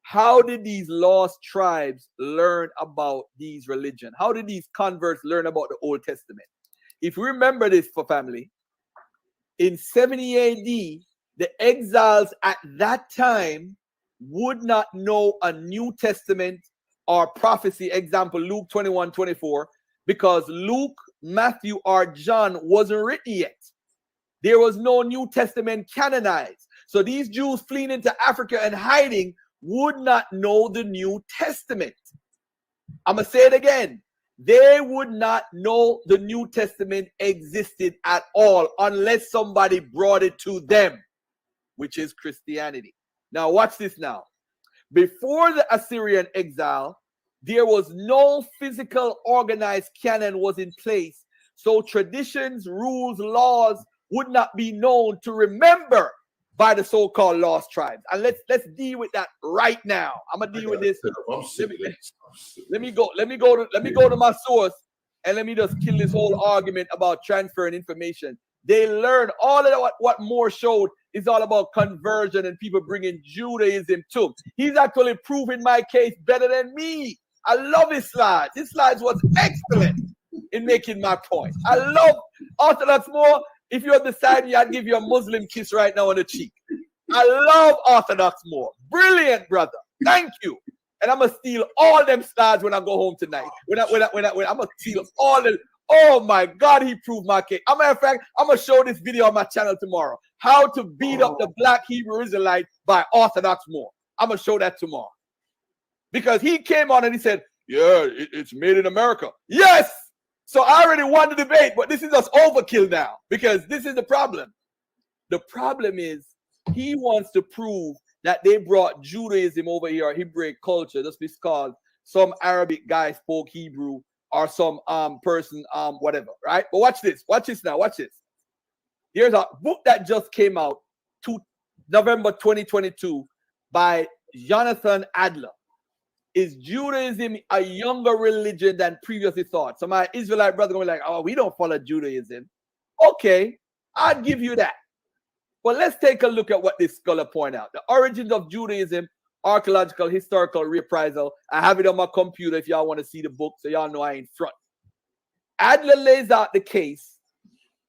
[SPEAKER 1] How did these lost tribes learn about these religions? How did these converts learn about the Old Testament? If you remember this for family, in 70 AD, the exiles at that time would not know a New Testament or prophecy, example, Luke 21:24, because Luke, Matthew, or John wasn't written yet. There was no New Testament canonized. So these Jews fleeing into Africa and hiding would not know the New Testament. I'm going to say it again. They would not know the New Testament existed at all unless somebody brought it to them, which is Christianity. Now watch this now. Before the Assyrian exile, there was no physical organized canon was in place. So traditions, rules, laws would not be known to remember by the so-called lost tribes. And let's deal with that right now. I'm gonna deal with this. Let me go to my source and let me just kill this whole argument about transferring information. They learn all of what Moore showed is all about conversion and people bringing Judaism too. He's actually proving my case better than me. I love his slides. His slides was excellent in making my point. I love Orthodox Moor. If you're deciding, I'd give you a Muslim kiss right now on the cheek. I love Orthodox Moor. Brilliant, brother. Thank you. And I'm gonna steal all them slides when I go home tonight. When I'm gonna steal all the. Oh my God, he proved my case. As a matter of fact, I'm gonna show this video on my channel tomorrow. How to beat up the black Hebrew Israelite by Orthodox Moor. I'm gonna show that tomorrow. Because he came on and he said, yeah, it's made in America. Yes. So I already won the debate, but this is just overkill now because this is the problem. The problem is he wants to prove that they brought Judaism over here, Hebraic culture, just because some Arabic guy spoke Hebrew or some person whatever, right? But watch this now, watch this. Here's a book that just came out November 2022 by Jonathan Adler. Is Judaism a younger religion than previously thought? So my Israelite brother gonna be like, oh, we don't follow Judaism. Okay, I'll give you that. But let's take a look at what this scholar point out. The origins of Judaism, archaeological, historical reprisal. I have it on my computer if y'all want to see the book, so y'all know I ain't front. Adler lays out the case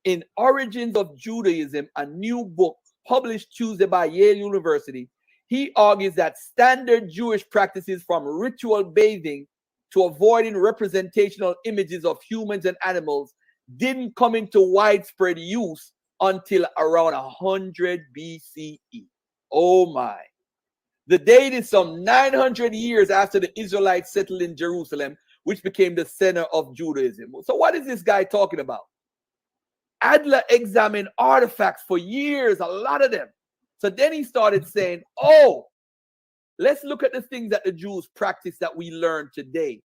[SPEAKER 1] in Origins of Judaism, a new book published Tuesday by Yale University. He argues that standard Jewish practices, from ritual bathing to avoiding representational images of humans and animals, didn't come into widespread use until around 100 BCE. Oh my. The date is some 900 years after the Israelites settled in Jerusalem, which became the center of Judaism. So what is this guy talking about? Adler examined artifacts for years, a lot of them. So then he started saying, oh, let's look at the things that the Jews practice that we learn today.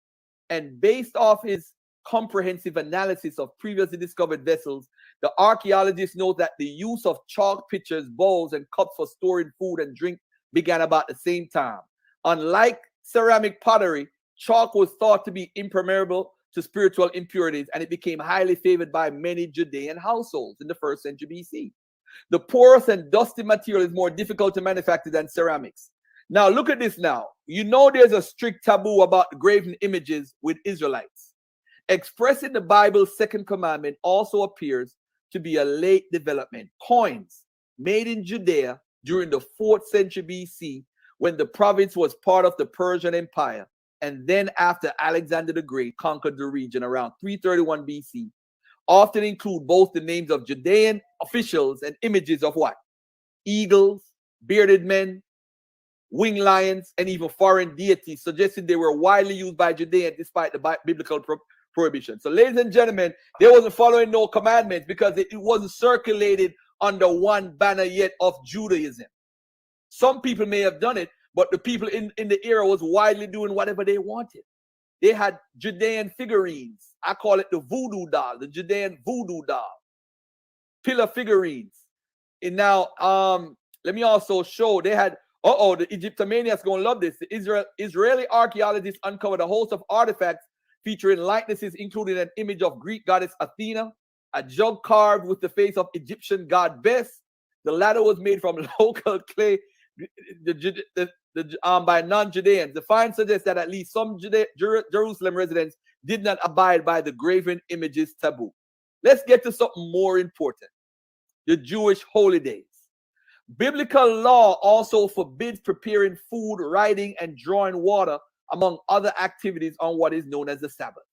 [SPEAKER 1] And based off his comprehensive analysis of previously discovered vessels, the archaeologists note that the use of chalk pitchers, bowls, and cups for storing food and drink began about the same time. Unlike ceramic pottery, chalk was thought to be impermeable to spiritual impurities, and it became highly favored by many Judean households in the 1st century BC. The porous and dusty material is more difficult to manufacture than ceramics. Now, look at this now. You know there's a strict taboo about graven images with Israelites. Expressed in the Bible's second commandment also appears to be a late development. Coins made in Judea during the 4th century BC, when the province was part of the Persian Empire, and then after Alexander the Great conquered the region around 331 BC, often include both the names of Judean officials and images of what? Eagles, bearded men, winged lions, and even foreign deities, suggesting they were widely used by Judeans despite the biblical prohibition. So, ladies and gentlemen, they wasn't following no commandments because it wasn't circulated under one banner yet of Judaism. Some people may have done it, but the people in the era was widely doing whatever they wanted. They had Judean figurines. I call it the voodoo doll, the Judean voodoo doll. Pillar figurines. And now, let me also show, they had, the Egyptomaniacs gonna love this. The Israeli archaeologists uncovered a host of artifacts featuring likenesses, including an image of Greek goddess Athena, a jug carved with the face of Egyptian god Bes. The latter was made from local clay by non-Judeans. The find suggests that at least some Jerusalem residents did not abide by the graven images taboo. Let's get to something more important. The Jewish holy days. Biblical law also forbids preparing food, writing, and drawing water, among other activities, on what is known as the Sabbath.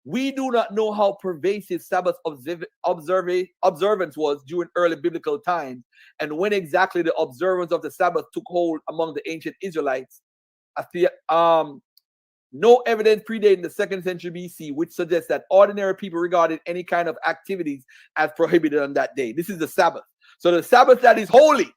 [SPEAKER 1] We do not know how pervasive Sabbath observance was during early biblical times, and when exactly the observance of the Sabbath took hold among the ancient Israelites. No evidence predating the 2nd century BC, which suggests that ordinary people regarded any kind of activities as prohibited on that day. This is the Sabbath. So the Sabbath that is holy,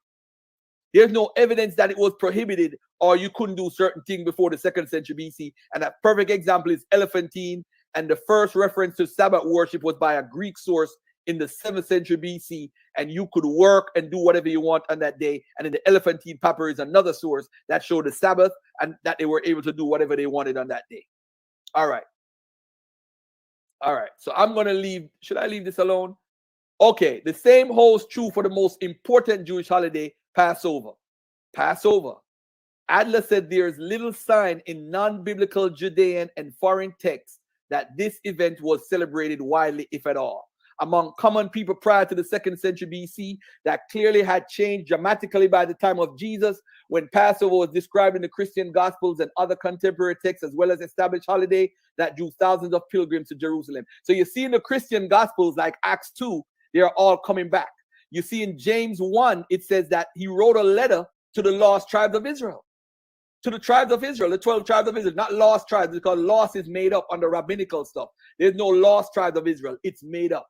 [SPEAKER 1] there's no evidence that it was prohibited or you couldn't do certain things before the 2nd century BC. And a perfect example is Elephantine. And the first reference to Sabbath worship was by a Greek source in the 7th century BC. And you could work and do whatever you want on that day. And in the Elephantine papyrus, another source that showed the Sabbath and that they were able to do whatever they wanted on that day. All right. All right. So I'm going to leave. Should I leave this alone? Okay. The same holds true for the most important Jewish holiday, Passover. Passover. Adler said there is little sign in non-biblical Judean and foreign texts that this event was celebrated widely, if at all. Among common people prior to the 2nd century BC, that clearly had changed dramatically by the time of Jesus, when Passover was described in the Christian Gospels and other contemporary texts, as well as established holiday that drew thousands of pilgrims to Jerusalem. So you see in the Christian Gospels, like Acts 2, they are all coming back. You see in James 1, it says that he wrote a letter to the lost tribes of Israel. To the tribes of Israel, the 12 tribes of Israel, not lost tribes, because lost is made up under rabbinical stuff. There's no lost tribes of Israel. It's made up.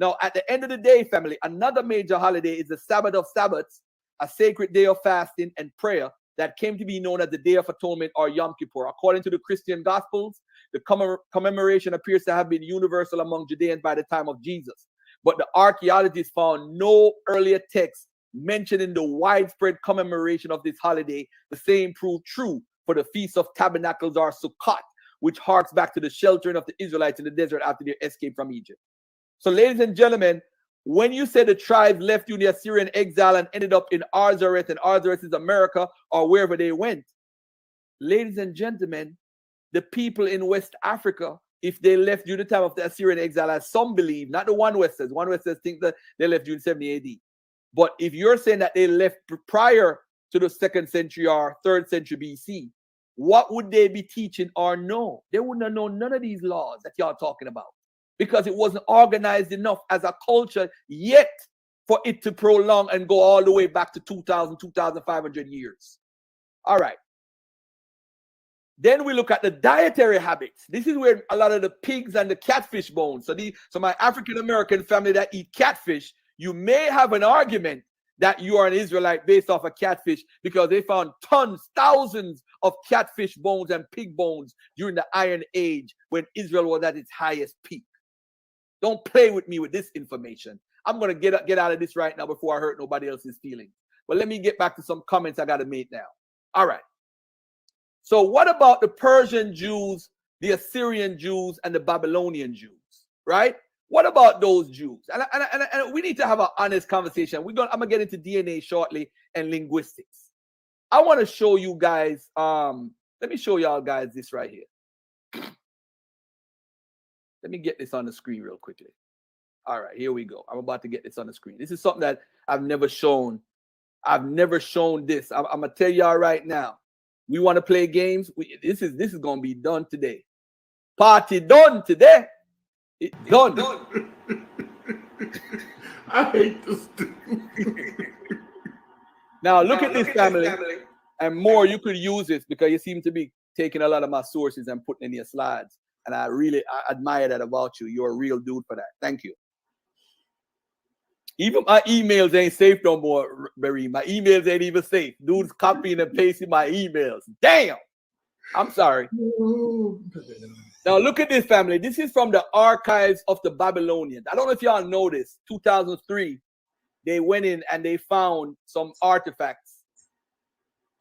[SPEAKER 1] Now, at the end of the day, family, another major holiday is the Sabbath of Sabbaths, a sacred day of fasting and prayer that came to be known as the Day of Atonement or Yom Kippur. According to the Christian Gospels, the commemoration appears to have been universal among Judeans by the time of Jesus. But the archaeologists found no earlier text mentioning the widespread commemoration of this holiday. The same proved true for the Feast of Tabernacles or Sukkot, which harks back to the sheltering of the Israelites in the desert after their escape from Egypt. So, ladies and gentlemen, when you say the tribes left you in the Assyrian exile and ended up in Arzareth, and Arzareth is America or wherever they went, ladies and gentlemen, the people in West Africa, if they left during the time of the Assyrian exile, as some believe, not the one Westers think that they left during 70 AD. But if you're saying that they left prior to the 2nd century or 3rd century BC, what would they be teaching or know? They wouldn't have known none of these laws that y'all talking about, because it wasn't organized enough as a culture yet for it to prolong and go all the way back to 2,000, 2,500 years. All right. Then we look at the dietary habits. This is where a lot of the pigs and the catfish bones. So my African-American family that eat catfish, you may have an argument that you are an Israelite based off of catfish, because they found tons, thousands of catfish bones and pig bones during the Iron Age when Israel was at its highest peak. Don't play with me with this information. I'm going to get out of this right now before I hurt nobody else's feelings. But let me get back to some comments I got to make now. All right. So what about the Persian Jews, the Assyrian Jews, and the Babylonian Jews, right? What about those Jews? And we need to have an honest conversation. I'm going to get into DNA shortly and linguistics. I want to show you guys, let me show y'all guys this right here. Let me get this on the screen real quickly. All right, here we go. I'm about to get this on the screen. This is something that I've never shown. I've never shown this. I'm going to tell y'all right now. We want to play games. This is going to be done today. Party done today. It's done.
[SPEAKER 2] I hate this.
[SPEAKER 1] Now look at this family. And more, you could use this because you seem to be taking a lot of my sources and putting in your slides. And I admire that about you. You're a real dude for that. Thank you. Even my emails ain't safe no more, Barry. My emails ain't even safe. Dudes copying and pasting my emails. Damn. I'm sorry. Now look at this family. This is from the archives of the Babylonians. I don't know if y'all know this. 2003, they went in and they found some artifacts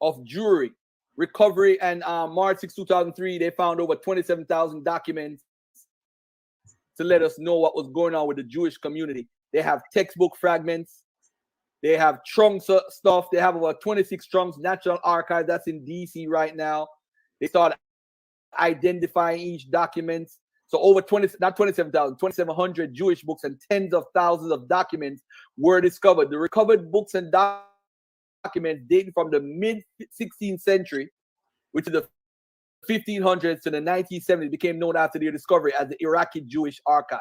[SPEAKER 1] of jewelry recovery. And March 6, 2003, they found over 27,000 documents to let us know what was going on with the Jewish community. They have textbook fragments. They have trunks of stuff. They have over 26 trunks, National Archive. That's in DC right now. They start identifying each document. So over 2,700 Jewish books and tens of thousands of documents were discovered. The recovered books and documents dating from the mid-16th century, which is the 1500s to the 1970s, became known after their discovery as the Iraqi Jewish Archive.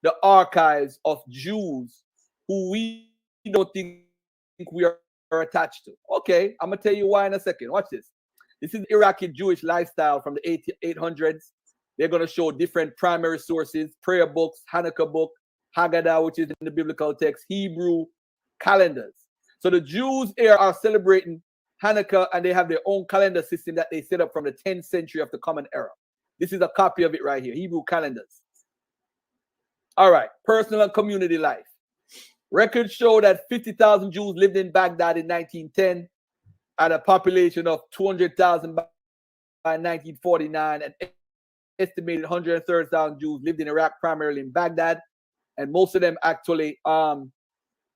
[SPEAKER 1] The archives of Jews who we don't think we are attached to. Okay, I'm going to tell you why in a second. Watch this. This is Iraqi Jewish lifestyle from the 800s. They're going to show different primary sources, prayer books, Hanukkah book, Haggadah, which is in the biblical text, Hebrew calendars. So the Jews here are celebrating Hanukkah, and they have their own calendar system that they set up from the 10th century of the Common Era. This is a copy of it right here, Hebrew calendars. All right, personal and community life. Records show that 50,000 Jews lived in Baghdad in 1910, at a population of 200,000 by 1949, and estimated 130,000 Jews lived in Iraq, primarily in Baghdad, and most of them actually, hold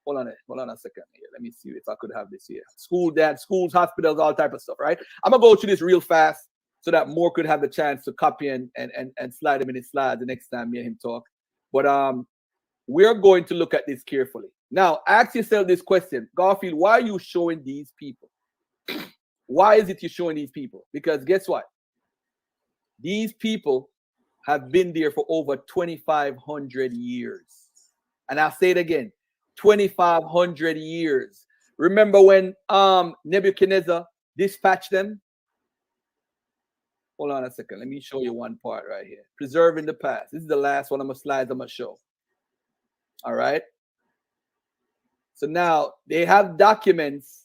[SPEAKER 1] on a second here. Let me see if I could have this here. Schools, hospitals, all type of stuff, right? I'm gonna go through this real fast so that more could have the chance to copy and slide them in his slides the next time me and him talk. But we're going to look at this carefully. Now, ask yourself this question. Garfield, why are you showing these people? Why is it you're showing these people? Because guess what? These people have been there for over 2,500 years. And I'll say it again, 2,500 years. Remember when Nebuchadnezzar dispatched them? Hold on a second. Let me show you one part right here. Preserving the past. This is the last one of my slides I'm going to show. All right. So now they have documents.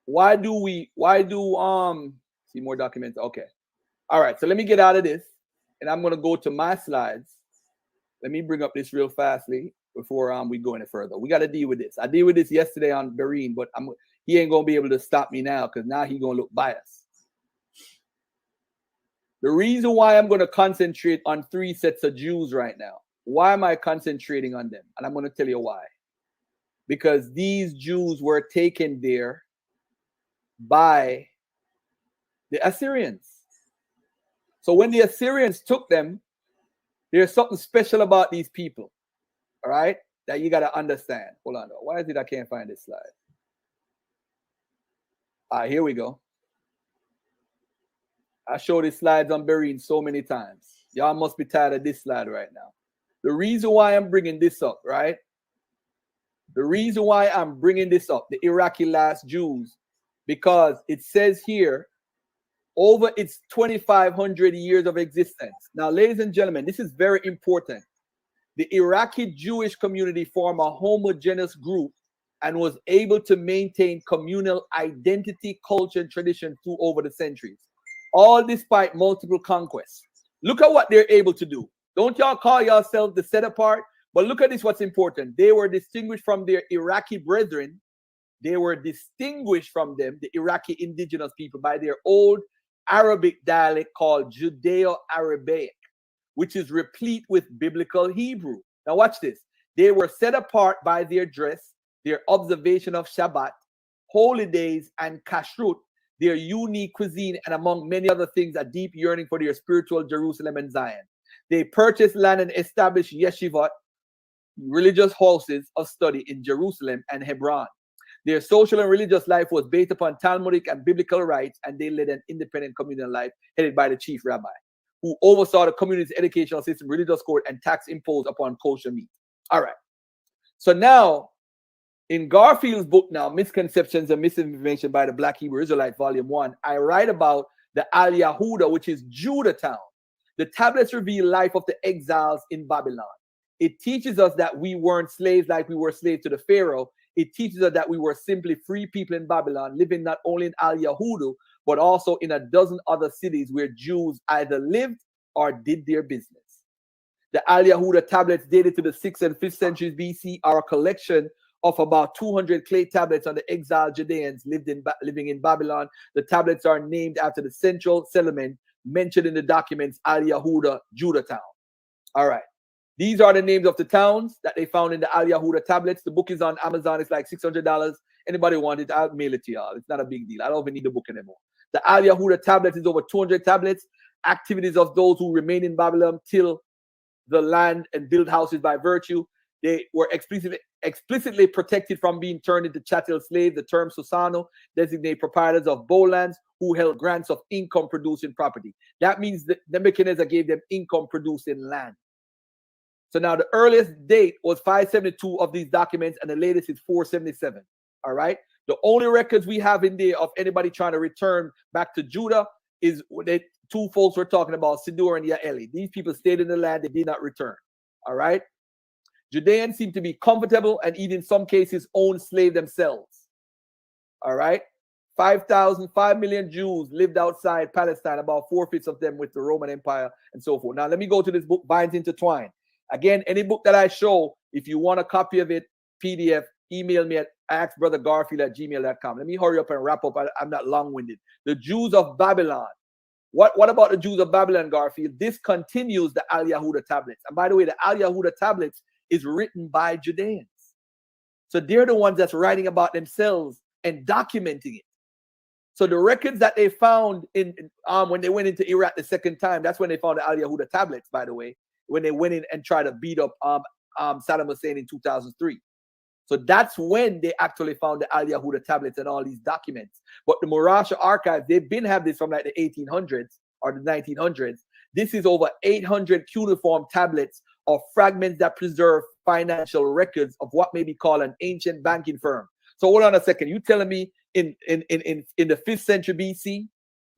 [SPEAKER 1] Why do see more documents? Okay. All right. So let me get out of this, and I'm gonna go to my slides. Let me bring up this real fastly before we go any further. We got to deal with this. I deal with this yesterday on Bereen, but he ain't gonna be able to stop me now because now he's gonna look biased. The reason why I'm gonna concentrate on 3 sets of Jews right now. Why am I concentrating on them? And I'm gonna tell you why. Because these Jews were taken there by the Assyrians. So when the Assyrians took them, there's something special about these people, all right, that you got to understand. Hold on. Why is it I can't find this slide? Here we go. I showed these slides on Bereen so many times. Y'all must be tired of this slide right now. The reason why I'm bringing this up, right? The reason why I'm bringing this up, the Iraqi last Jews, because it says here, over its 2,500 years of existence. Now, ladies and gentlemen, this is very important. The Iraqi Jewish community formed a homogeneous group and was able to maintain communal identity, culture, and tradition through over the centuries, all despite multiple conquests. Look at what they're able to do. Don't y'all call yourselves the set apart? But look at this, what's important. They were distinguished from their Iraqi brethren. They were distinguished from them, the Iraqi indigenous people, by their old Arabic dialect called Judeo-Arabic, which is replete with biblical Hebrew. Now watch this. They were set apart by their dress, their observation of Shabbat, holy days, and kashrut, their unique cuisine, and among many other things, a deep yearning for their spiritual Jerusalem and Zion. They purchased land and established yeshivot, religious houses of study in Jerusalem and Hebron. Their social and religious life was based upon Talmudic and biblical rites, and they led an independent communal life headed by the chief rabbi, who oversaw the community's educational system, religious code, and tax imposed upon kosher meat. All right. So now, in Garfield's book now, Misconceptions and Misinformation by the Black Hebrew Israelite, Volume 1, I write about the Al Yahuda, which is Judah town. The tablets reveal life of the exiles in Babylon. It teaches us that we weren't slaves like we were slaves to the Pharaoh. It teaches us that we were simply free people in Babylon, living not only in Al Yahuda, but also in a dozen other cities where Jews either lived or did their business. The Al Yahuda tablets dated to the 6th and 5th centuries BC are a collection of about 200 clay tablets on the exiled Judeans living in Babylon. The tablets are named after the central settlement mentioned in the documents Al Yahuda, Judah town. All right. These are the names of the towns that they found in the Al Yahuda tablets. The book is on Amazon. It's like $600. Anybody want it, I'll mail it to y'all. It's not a big deal. I don't even need the book anymore. The Al Yahuda tablets is over 200 tablets. Activities of those who remain in Babylon till the land and build houses by virtue. They were explicitly protected from being turned into chattel slaves. The term Susano designate proprietors of bowlands who held grants of income-producing property. That means that Nebuchadnezzar gave them income-producing land. So now the earliest date was 572 of these documents, and the latest is 477. All right. The only records we have in there of anybody trying to return back to Judah is the 2 folks we're talking about, Siddur and Yaeli. These people stayed in the land, they did not return. All right. Judeans seem to be comfortable and even in some cases own slaves themselves. All right. 5 million Jews lived outside Palestine, about 4/5 of them with the Roman Empire and so forth. Now let me go to this book, Binds Intertwined. Again, any book that I show, if you want a copy of it, PDF, email me at askbrothergarfield@gmail.com. Let me hurry up and wrap up. I'm not long-winded. The Jews of Babylon. What about the Jews of Babylon, Garfield? This continues the Al Yahuda tablets. And by the way, the Al Yahuda tablets is written by Judeans. So they're the ones that's writing about themselves and documenting it. So the records that they found in when they went into Iraq the second time, that's when they found the Al Yahuda tablets, by the way, when they went in and tried to beat up Saddam Hussein in 2003. So that's when they actually found the Al Yahuda tablets and all these documents. But the Morasha archives, they've been have this from like the 1800s or the 1900s. This is over 800 cuneiform tablets of fragments that preserve financial records of what may be called an ancient banking firm. So hold on a second. You telling me in the 5th century BC,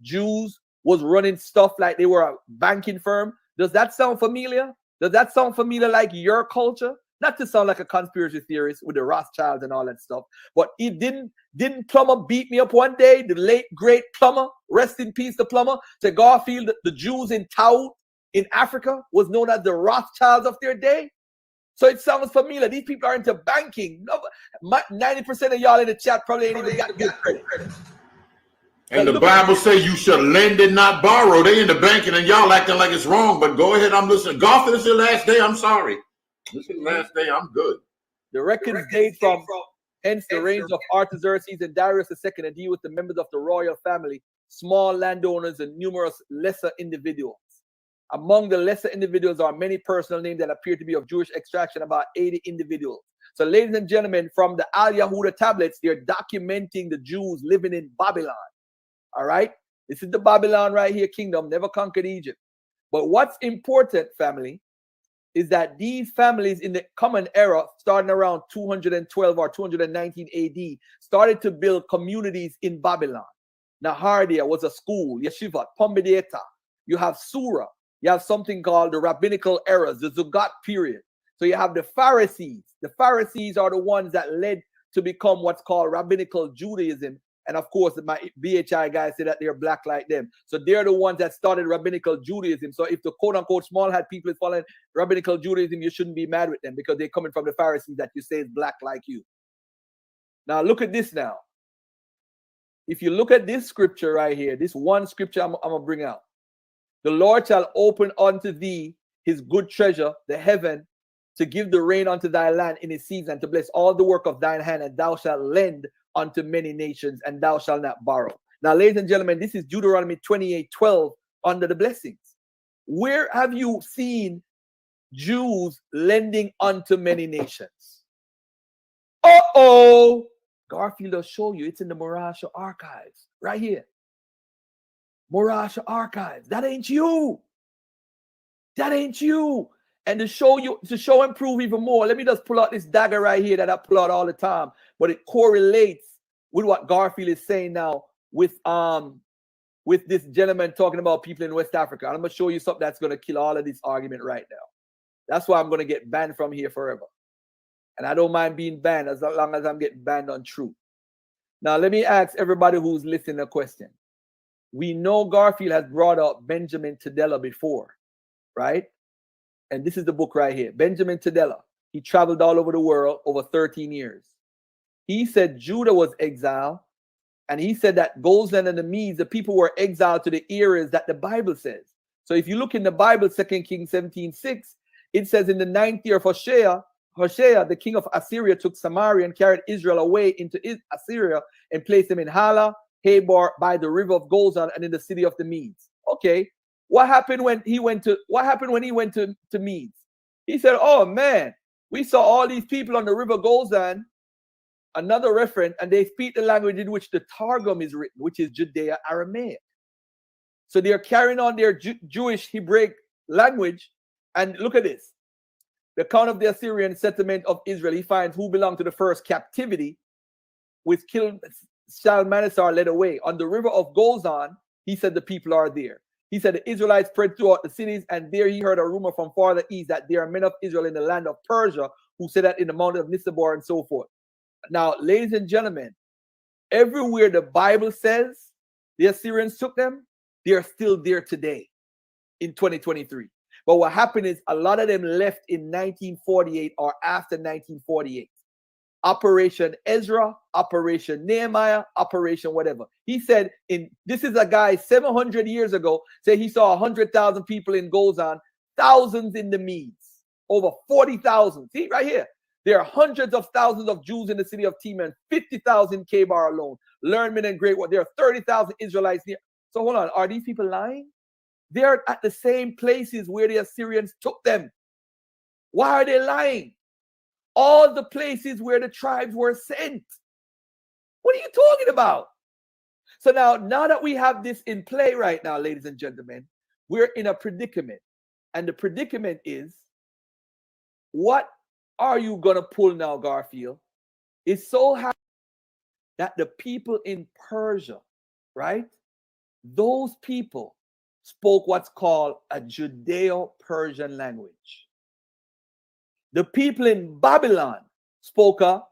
[SPEAKER 1] Jews was running stuff like they were a banking firm? Does that sound familiar? Does that sound familiar like your culture? Not to sound like a conspiracy theorist with the Rothschilds and all that stuff, but it didn't Plummer beat me up one day? The late great Plummer, rest in peace, the Plummer, to Garfield, the Jews in Tau in Africa was known as the Rothschilds of their day. So it sounds familiar. These people are into banking. 90% of y'all in the chat probably ain't even got good credit.
[SPEAKER 2] And the Bible says you should lend and not borrow. They in the banking and y'all acting like it's wrong. But go ahead, I'm listening. Garfield, it's your last day. I'm sorry. This is the last day. I'm good.
[SPEAKER 1] The records date from hence the reigns of Artaxerxes and Darius II and deal with the members of the royal family, small landowners, and numerous lesser individuals. Among the lesser individuals are many personal names that appear to be of Jewish extraction, about 80 individuals. So, ladies and gentlemen, from the Al Yahuda tablets, they're documenting the Jews living in Babylon. All right? This is the Babylon right here, kingdom, never conquered Egypt. But what's important, family, is that these families in the common era, starting around 212 or 219 AD, started to build communities in Babylon. Nahardia was a school, yeshiva, Pombedeta. You have Surah. You have something called the rabbinical eras, the Zugat period. So you have the Pharisees. The Pharisees are the ones that led to become what's called rabbinical Judaism. And of course, my BHI guys say that they're black like them. So they're the ones that started rabbinical Judaism. So if the quote-unquote small hat people is following rabbinical Judaism, you shouldn't be mad with them because they're coming from the Pharisees that you say is black like you. Now look at this now. If you look at this scripture right here, this one scripture I'm going to bring out. The Lord shall open unto thee his good treasure, the heaven, to give the rain unto thy land in his season, to bless all the work of thine hand, and thou shalt lend unto many nations, and thou shalt not borrow. Now, ladies and gentlemen, this is Deuteronomy 28:12 under the blessings. Where have you seen Jews lending unto many nations? Garfield will show you. It's in the Morasha archives right here. Morasha archives. That ain't you. That ain't you. And to show and prove even more, let me just pull out this dagger right here that I pull out all the time. But it correlates with what Garfield is saying now with this gentleman talking about people in West Africa. And I'm going to show you something that's going to kill all of this argument right now. That's why I'm going to get banned from here forever. And I don't mind being banned as long as I'm getting banned on truth. Now, let me ask everybody who's listening a question. We know Garfield has brought up Benjamin Tadella before, right? And this is the book right here. Benjamin Tadella. He traveled all over the world over 13 years. He said Judah was exiled. And he said that Gozan and the Medes, the people were exiled to the areas that the Bible says. So if you look in the Bible, 2 Kings 17:6, it says in the 9th year of Hoshea, the king of Assyria, took Samaria and carried Israel away into Assyria and placed them in Hala, Habor, by the river of Gozan, and in the city of the Medes. Okay, what happened when he went to Medes? He said, "Oh man, we saw all these people on the river Gozan." Another reference, and they speak the language in which the Targum is written, which is Judeo-Aramaic. So they are carrying on their Jewish Hebraic language. And look at this. The account of the Assyrian settlement of Israel, he finds who belonged to the first captivity, which killed Shalmaneser led away. On the river of Gozan, he said the people are there. He said the Israelites spread throughout the cities, and there he heard a rumor from farther east that there are men of Israel in the land of Persia who said that in the mountain of Nisabor and so forth. Now, ladies and gentlemen, everywhere the Bible says the Assyrians took them, they are still there today in 2023. But what happened is a lot of them left in 1948 or after 1948. Operation Ezra, Operation Nehemiah, Operation whatever. He said, this is a guy 700 years ago, said he saw 100,000 people in Gozan, thousands in the Medes, over 40,000. See right here. There are hundreds of thousands of Jews in the city of Teman, 50,000 Kabar alone. Learnmen and Great War. There are 30,000 Israelites here. So hold on, are these people lying? They're at the same places where the Assyrians took them. Why are they lying? All the places where the tribes were sent. What are you talking about? So now that we have this in play right now, ladies and gentlemen, we're in a predicament. And the predicament is, what are you going to pull now, Garfield? It's so happy that the people in Persia, right? Those people spoke what's called a Judeo-Persian language. The people in Babylon spoke a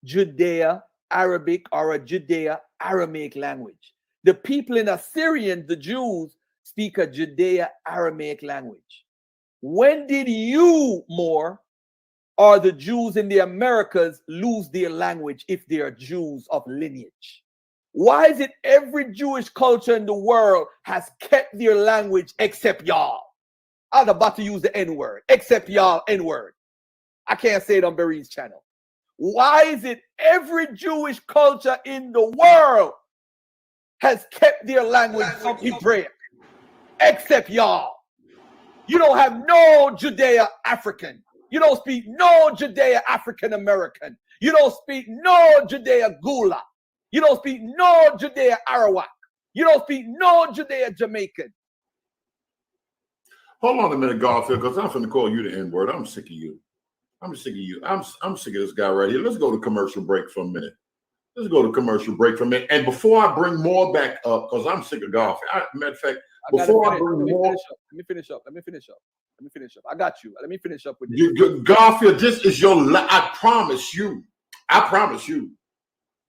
[SPEAKER 1] Judeo-Arabic or a Judeo-Aramaic language. The people in Assyrian, the Jews, speak a Judeo-Aramaic language. When did you, Moor, or the Jews in the Americas lose their language if they are Jews of lineage? Why is it every Jewish culture in the world has kept their language except y'all? I was about to use the N-word, except y'all N-word. I can't say it on Beree's channel. Why is it every Jewish culture in the world has kept their language of Hebraic, except y'all? You don't have no Judeo-African. You don't speak no Judeo-African-American. You don't speak no Judeo-Gula. You don't speak no Judeo-Arawak. You don't speak no Judeo-Jamaican.
[SPEAKER 2] Hold on a minute, Garfield, because I'm finna call you the N-word. I'm sick of you. I'm sick of you. I'm sick of this guy right here. Let's go to commercial break for a minute. Let's go to commercial break for a minute. And before I bring more back up, because I'm sick of Garfield. Matter of fact, before I bring more,
[SPEAKER 1] let me finish up. I got you. Let me finish up with
[SPEAKER 2] this. Garfield, this is your. I promise you.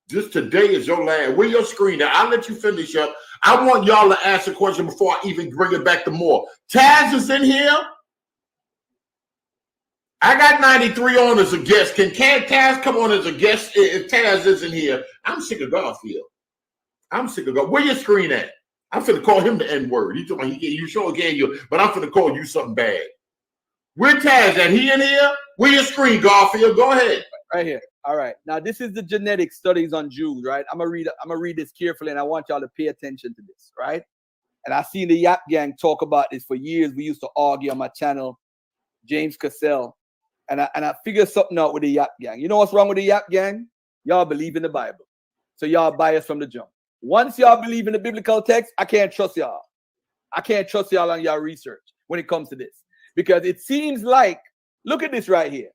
[SPEAKER 2] This today is your last. Where your screen at? I'll let you finish up. I want y'all to ask a question before I even bring it back to more. Taz is in here. I got 93 on as a guest. Can Taz come on as a guest if Taz isn't here? I'm sick of Garfield. Where your screen at? I'm finna call him the N-word. He told me you sure again you, but I'm finna call you something bad. Where Taz at? He in here? Where your screen, Garfield? Go ahead.
[SPEAKER 1] Right here. All right. Now this is the genetic studies on Jews, right? I'm gonna read this carefully, and I want y'all to pay attention to this, right? And I've seen the Yap Gang talk about this for years. We used to argue on my channel, James Cassell. And I figured something out with the Yap Gang. You know what's wrong with the Yap Gang? Y'all believe in the Bible. So y'all biased from the jump. Once y'all believe in the biblical text, I can't trust y'all. I can't trust y'all on your research when it comes to this. Because it seems like, look at this right here.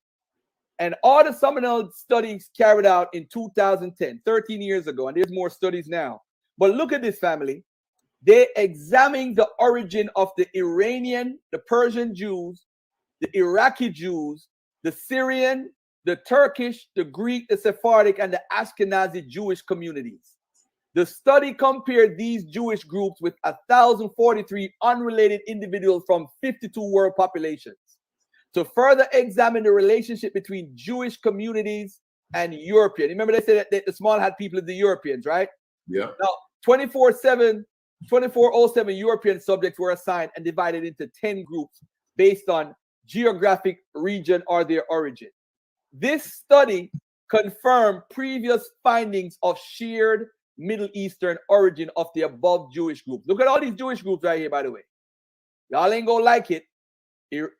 [SPEAKER 1] And all the seminal studies carried out in 2010, 13 years ago, and there's more studies now. But look at this, family. They examined the origin of the Iranian, the Persian Jews, the Iraqi Jews, the Syrian, the Turkish, the Greek, the Sephardic, and the Ashkenazi Jewish communities. The study compared these Jewish groups with 1,043 unrelated individuals from 52 world populations to further examine the relationship between Jewish communities and European. Remember they said that the small had people of the Europeans, right?
[SPEAKER 2] Yeah.
[SPEAKER 1] Now, 2407 European subjects were assigned and divided into 10 groups based on geographic region or their origin. This study confirmed previous findings of shared Middle Eastern origin of the above Jewish groups. Look at all these Jewish groups right here, by the way. Y'all ain't gonna like it.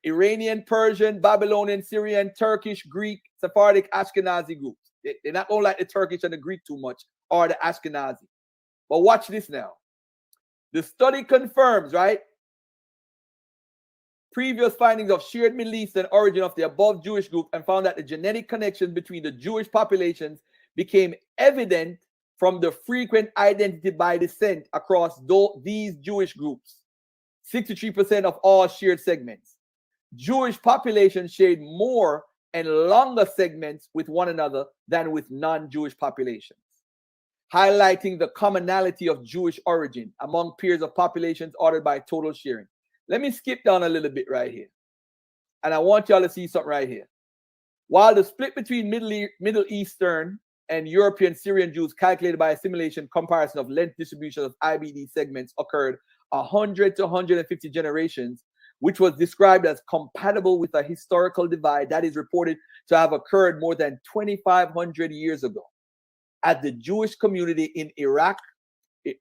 [SPEAKER 1] Iranian, Persian, Babylonian, Syrian, Turkish, Greek, Sephardic, Ashkenazi groups. They're not gonna like the Turkish and the Greek too much, or the Ashkenazi. But watch this now. The study confirms, right, previous findings of shared Middle Eastern origin of the above Jewish group and found that the genetic connections between the Jewish populations became evident from the frequent identity by descent across these Jewish groups. 63% of all shared segments. Jewish populations shared more and longer segments with one another than with non-Jewish populations, highlighting the commonality of Jewish origin among peers of populations ordered by total sharing. Let me skip down a little bit right here. And I want y'all to see something right here. While the split between Middle Eastern and European Syrian Jews calculated by assimilation comparison of length distribution of IBD segments occurred 100 to 150 generations, which was described as compatible with a historical divide that is reported to have occurred more than 2,500 years ago. As the Jewish community in Iraq,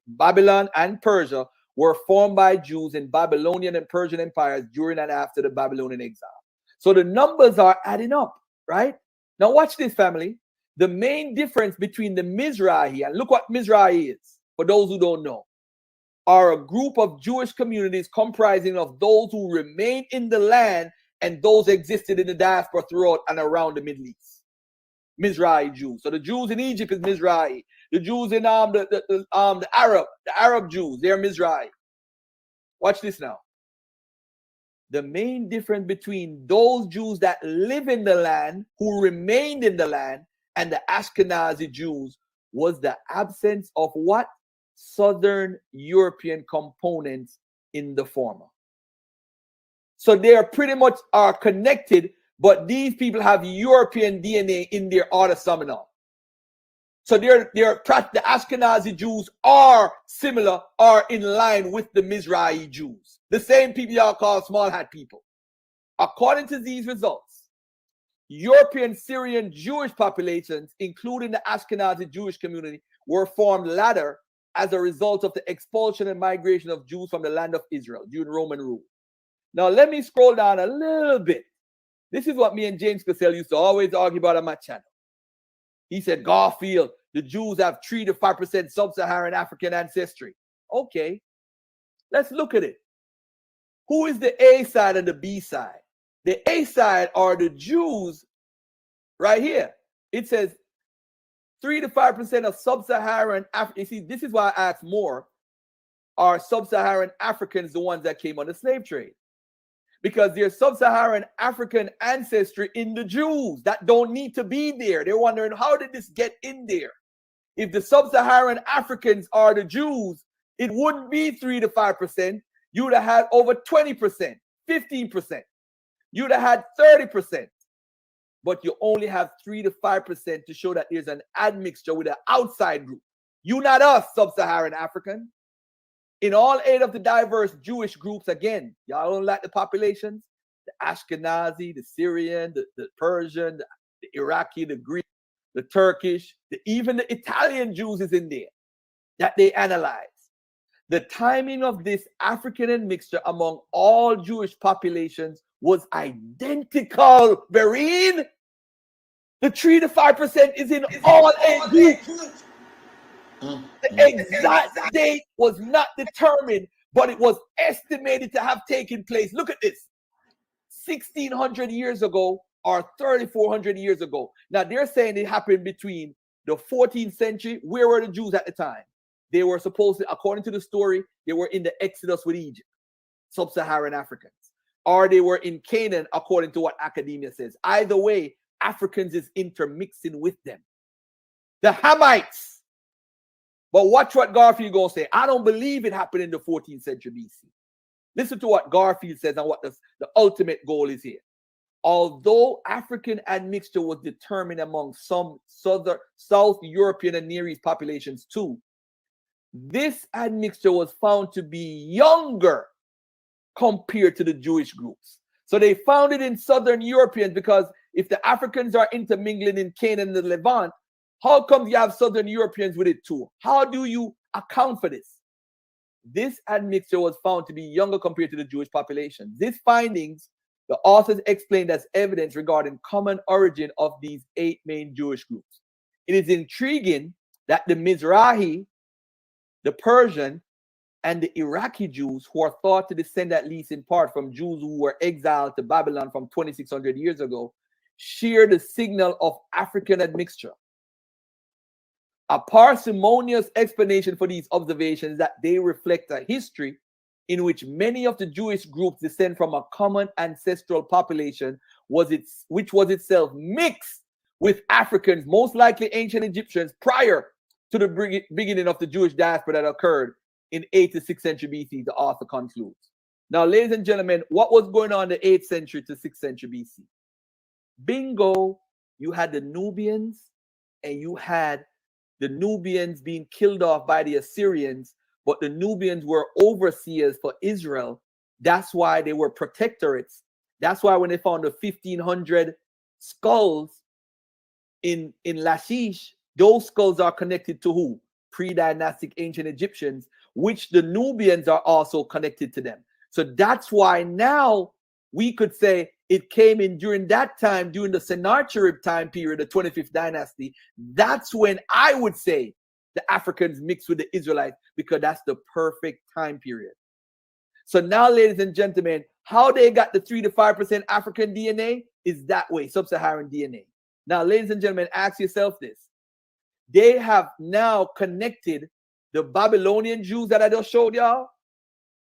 [SPEAKER 1] Babylon, and Persia were formed by Jews in Babylonian and Persian empires during and after the Babylonian exile. So the numbers are adding up, right? Now watch this, family. The main difference between the Mizrahi, and look what Mizrahi is, for those who don't know, are a group of Jewish communities comprising of those who remain in the land and those existed in the diaspora throughout and around the Middle East. Mizrahi Jews. So the Jews in Egypt is Mizrahi. The Jews in the Arab Jews, they're Mizrahi. Watch this now. the main difference between those Jews that live in the land, who remained in the land, and the Ashkenazi Jews was the absence of what? Southern European components in the former. So they are pretty much are connected, but these people have European DNA in their autosomal. So the Ashkenazi Jews are similar, are in line with the Mizrahi Jews, the same people y'all call small hat people. According to these results, European Syrian Jewish populations, including the Ashkenazi Jewish community, were formed later as a result of the expulsion and migration of Jews from the land of Israel during Roman rule. Now, let me scroll down a little bit. This is what me and James Cassell used to always argue about on my channel. He said, Garfield, the Jews have 3 to 5% sub-Saharan African ancestry. Okay, let's look at it. Who is the A side and the B side? The A side are the Jews right here. It says 3 to 5% of sub-Saharan Africa. You see, this is why I asked more. Are sub-Saharan Africans the ones that came on the slave trade? Because there's sub-Saharan African ancestry in the Jews that don't need to be there. They're wondering, how did this get in there? If the sub-Saharan Africans are the Jews, it wouldn't be 3 to 5%. You'd have had over 20%, 15%. You'd have had 30%. But you only have 3 to 5% to show that there's an admixture with an outside group. You, not us, sub-Saharan African. In all 8 of the diverse Jewish groups, again, y'all don't like the populations, the Ashkenazi, the Syrian, the Persian, the Iraqi, the Greek, the Turkish, even the Italian Jews is in there that they analyze. The timing of this African admixture among all Jewish populations was identical, Vereen. The 3 to 5% is in all 8 groups. The exact date was not determined, but it was estimated to have taken place. Look at this. 1,600 years ago or 3,400 years ago. Now, they're saying it happened between the 14th century. Where were the Jews at the time? They were supposed to, according to the story, they were in the Exodus with Egypt, sub-Saharan Africans. Or they were in Canaan, according to what academia says. Either way, Africans is intermixing with them. The Hamites. But watch what Garfield gonna say. I don't believe it happened in the 14th century BC. Listen to what Garfield says and what the ultimate goal is here. Although African admixture was determined among some South European and Near East populations too, this admixture was found to be younger compared to the Jewish groups. So they found it in Southern Europeans, because if the Africans are intermingling in Canaan and the Levant, how come you have Southern Europeans with it too? How do you account for this? This admixture was found to be younger compared to the Jewish population. These findings, the authors explained as evidence regarding common origin of these 8 main Jewish groups. It is intriguing that the Mizrahi, the Persian, and the Iraqi Jews, who are thought to descend at least in part from Jews who were exiled to Babylon from 2,600 years ago, share the signal of African admixture. A parsimonious explanation for these observations is that they reflect a history in which many of the Jewish groups descend from a common ancestral population, which was itself mixed with Africans, most likely ancient Egyptians, prior to the beginning of the Jewish diaspora that occurred in 8th to 6th century BC, the author concludes. Now, ladies and gentlemen, what was going on in the 8th century to 6th century BC? Bingo, you had the Nubians, and you had the Nubians being killed off by the Assyrians, but the Nubians were overseers for Israel. That's why they were protectorates. That's why when they found the 1,500 skulls in Lachish, those skulls are connected to who? Pre-dynastic ancient Egyptians, which the Nubians are also connected to them. So that's why now we could say it came in during that time, during the Sennacherib time period, the 25th dynasty. That's when I would say the Africans mixed with the Israelites, because that's the perfect time period. So now, ladies and gentlemen, how they got the 3 to 5% African DNA is that way, sub-Saharan DNA. Now, ladies and gentlemen, ask yourself this. They have now connected the Babylonian Jews that I just showed y'all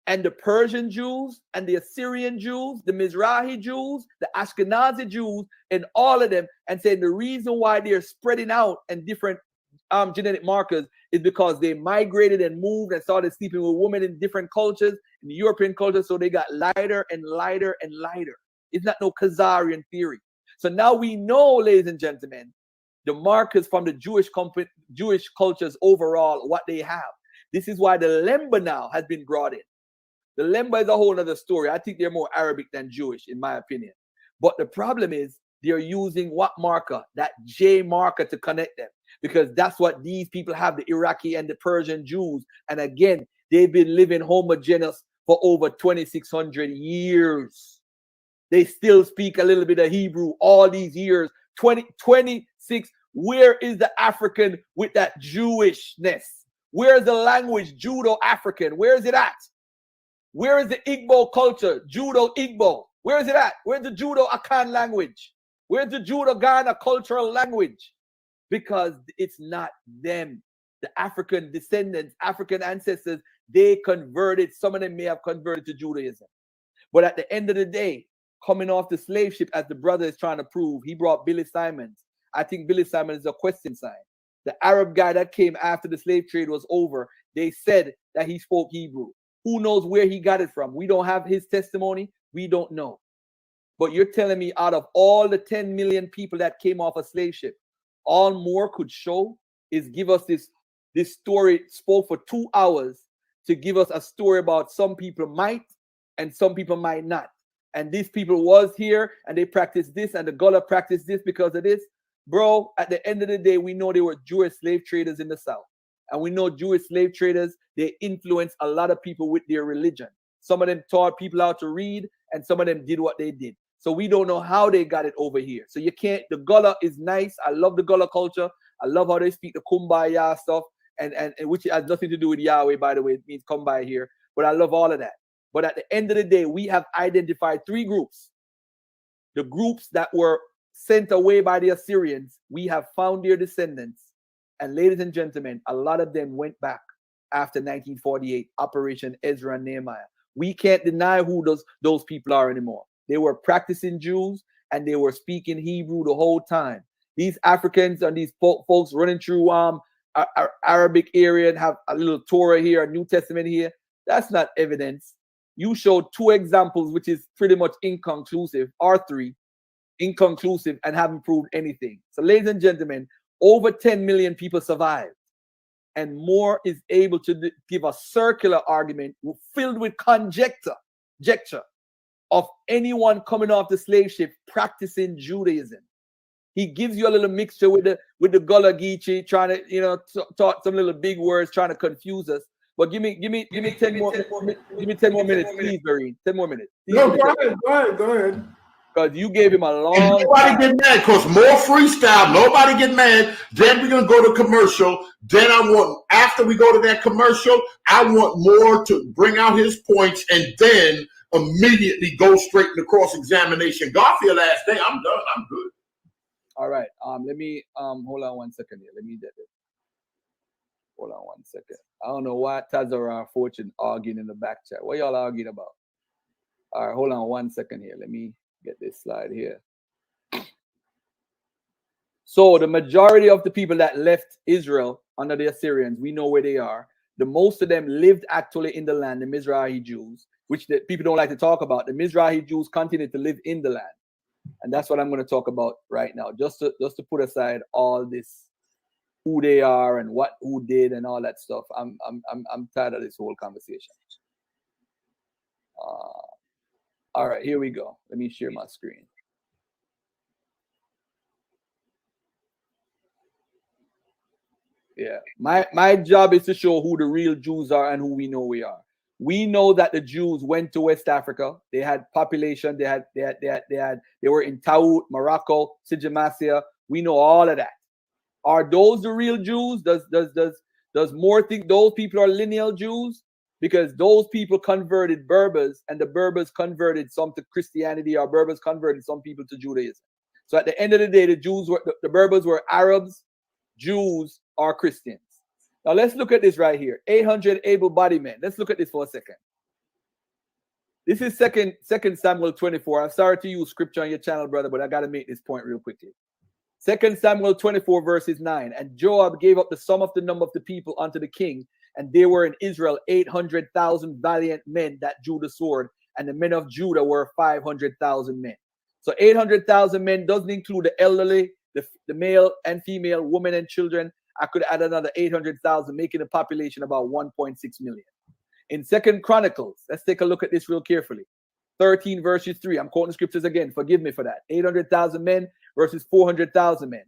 [SPEAKER 1] and the Persian Jews and the Assyrian Jews, the Mizrahi Jews, the Ashkenazi Jews, and all of them, and saying the reason why they're spreading out and different genetic markers is because they migrated and moved and started sleeping with women in different cultures, in the European culture, so they got lighter and lighter and lighter. It's not no Khazarian theory. So now we know, ladies and gentlemen, the markers from the Jewish cultures overall, what they have. This is why the Lemba now has been brought in. The Lemba is a whole other story. I think they're more Arabic than Jewish, in my opinion. But the problem is they're using what marker? That J marker to connect them. Because that's what these people have, the Iraqi and the Persian Jews. And again, they've been living homogeneous for over 2,600 years. They still speak a little bit of Hebrew all these years. 26. Where is the African with that Jewishness? Where is the language Judo-African? Where is it at? Where is the Igbo culture? Judo-Igbo. Where is it at? Where's the Judo-Akan language? Where's the Judo-Ghana cultural language? Because it's not them. The African descendants, African ancestors, they converted. Some of them may have converted to Judaism. But at the end of the day, coming off the slave ship, as the brother is trying to prove, he brought Billy Simons. I think Billy Simons is a question sign. The Arab guy that came after the slave trade was over, they said that he spoke Hebrew. Who knows where he got it from? We don't have his testimony. We don't know. But you're telling me out of all the 10 million people that came off a slave ship, all Moore could show is give us this story, spoke for 2 hours to give us a story about some people might and some people might not. And these people was here and they practiced this and the Gullah practiced this because of this. Bro, at the end of the day, we know they were Jewish slave traders in the South. And we know Jewish slave traders, they influenced a lot of people with their religion. Some of them taught people how to read and some of them did what they did. So we don't know how they got it over here. So you can't, the Gullah is nice. I love the Gullah culture. I love how they speak the Kumbaya stuff, and which has nothing to do with Yahweh, by the way. It means come by here. But I love all of that. But at the end of the day, we have identified 3 groups. The groups that were sent away by the Assyrians, we have found their descendants. And ladies and gentlemen, a lot of them went back after 1948, Operation Ezra and Nehemiah. We can't deny who those people are anymore. They were practicing Jews and they were speaking Hebrew the whole time. These Africans and these folks running through Arabic area and have a little Torah here, a New Testament here. That's not evidence. You showed 2 examples, which is pretty much inconclusive, or 3, inconclusive, and haven't proved anything. So ladies and gentlemen, over 10 million people survived. And Moore is able to give a circular argument filled with conjecture of anyone coming off the slave ship practicing Judaism. He gives you a little mixture with the Gullah Geechee, trying to, talk some little big words, trying to confuse us. But give me 10 more minutes, please, Barry. 10 more minutes. Please,
[SPEAKER 4] no, go ahead.
[SPEAKER 1] Because you gave him a long
[SPEAKER 2] and nobody get mad, because more freestyle, nobody get mad. Then we're gonna go to commercial. Then after we go to that commercial, I want Moore to bring out his points and then immediately go straight into cross-examination. Garfield asked, "Hey, I'm done. I'm good."
[SPEAKER 1] All right. Let me hold on 1 second here. Let me get it. Hold on 1 second. I don't know why Tazara Fortune arguing in the back chat. What y'all arguing about? All right, hold on 1 second here. Let me get this slide here. So the majority of the people that left Israel under the Assyrians, we know where they are. The most of them lived actually in the land, the Mizrahi Jews, which the people don't like to talk about. The Mizrahi Jews continue to live in the land. And that's what I'm going to talk about right now. Just to put aside all this, who they are and who did and all that stuff. I'm tired of this whole conversation. All right, here we go. Let me share my screen. Yeah, my job is to show who the real Jews are and who we know we are. We know that the Jews went to West Africa. They had population. They were in Taout, Morocco, Sijamasia. We know all of that. Are those the real Jews? Does Moore think those people are lineal Jews? Because those people converted Berbers, and the Berbers converted some to Christianity, or Berbers converted some people to Judaism. So at the end of the day, the Berbers were Arabs, Jews, or Christians. Now let's look at this right here. 800 able-bodied men. Let's look at this for a second. This is second Samuel 24. I'm sorry to use scripture on your channel, brother, but I got to make this point real quickly. 2 Samuel 24 verses 9. And Joab gave up the sum of the number of the people unto the king, and there were in Israel 800,000 valiant men that drew the sword, and the men of Judah were 500,000 men. So 800,000 men doesn't include the elderly, the male and female, women and children. I could add another 800,000, making the population about 1.6 million. In 2 Chronicles, let's take a look at this real carefully. 13 verses 3. I'm quoting scriptures again. Forgive me for that. 800,000 men versus 400,000 men.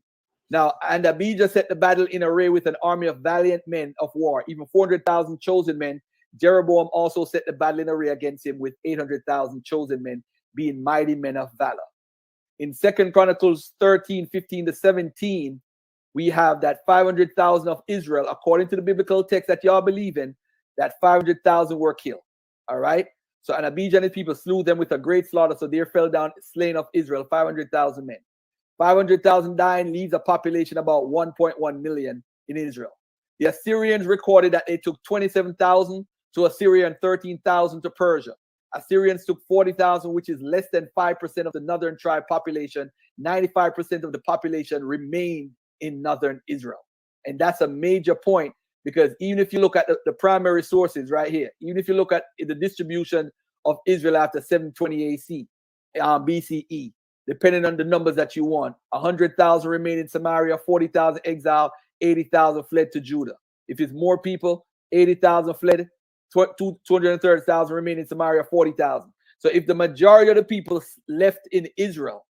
[SPEAKER 1] Now, and Abijah set the battle in array with an army of valiant men of war, even 400,000 chosen men. Jeroboam also set the battle in array against him with 800,000 chosen men, being mighty men of valor. In 2 Chronicles 13, 15 to 17, we have that 500,000 of Israel, according to the biblical text that y'all believe in, that 500,000 were killed. All right. So, and Abijah and his people slew them with a great slaughter. So there fell down slain of Israel, 500,000 men. 500,000 dying leaves a population about 1.1 million in Israel. The Assyrians recorded that they took 27,000 to Assyria and 13,000 to Persia. Assyrians took 40,000, which is less than 5% of the northern tribe population. 95% of the population remained in northern Israel. And that's a major point, because even if you look at the primary sources right here, even if you look at the distribution of Israel after 720 AC, BCE, depending on the numbers that you want, 100,000 remain in Samaria, 40,000 exiled, 80,000 fled to Judah. If it's more people, 80,000 fled, 230,000 remain in Samaria, 40,000. So if the majority of the people left in Israel,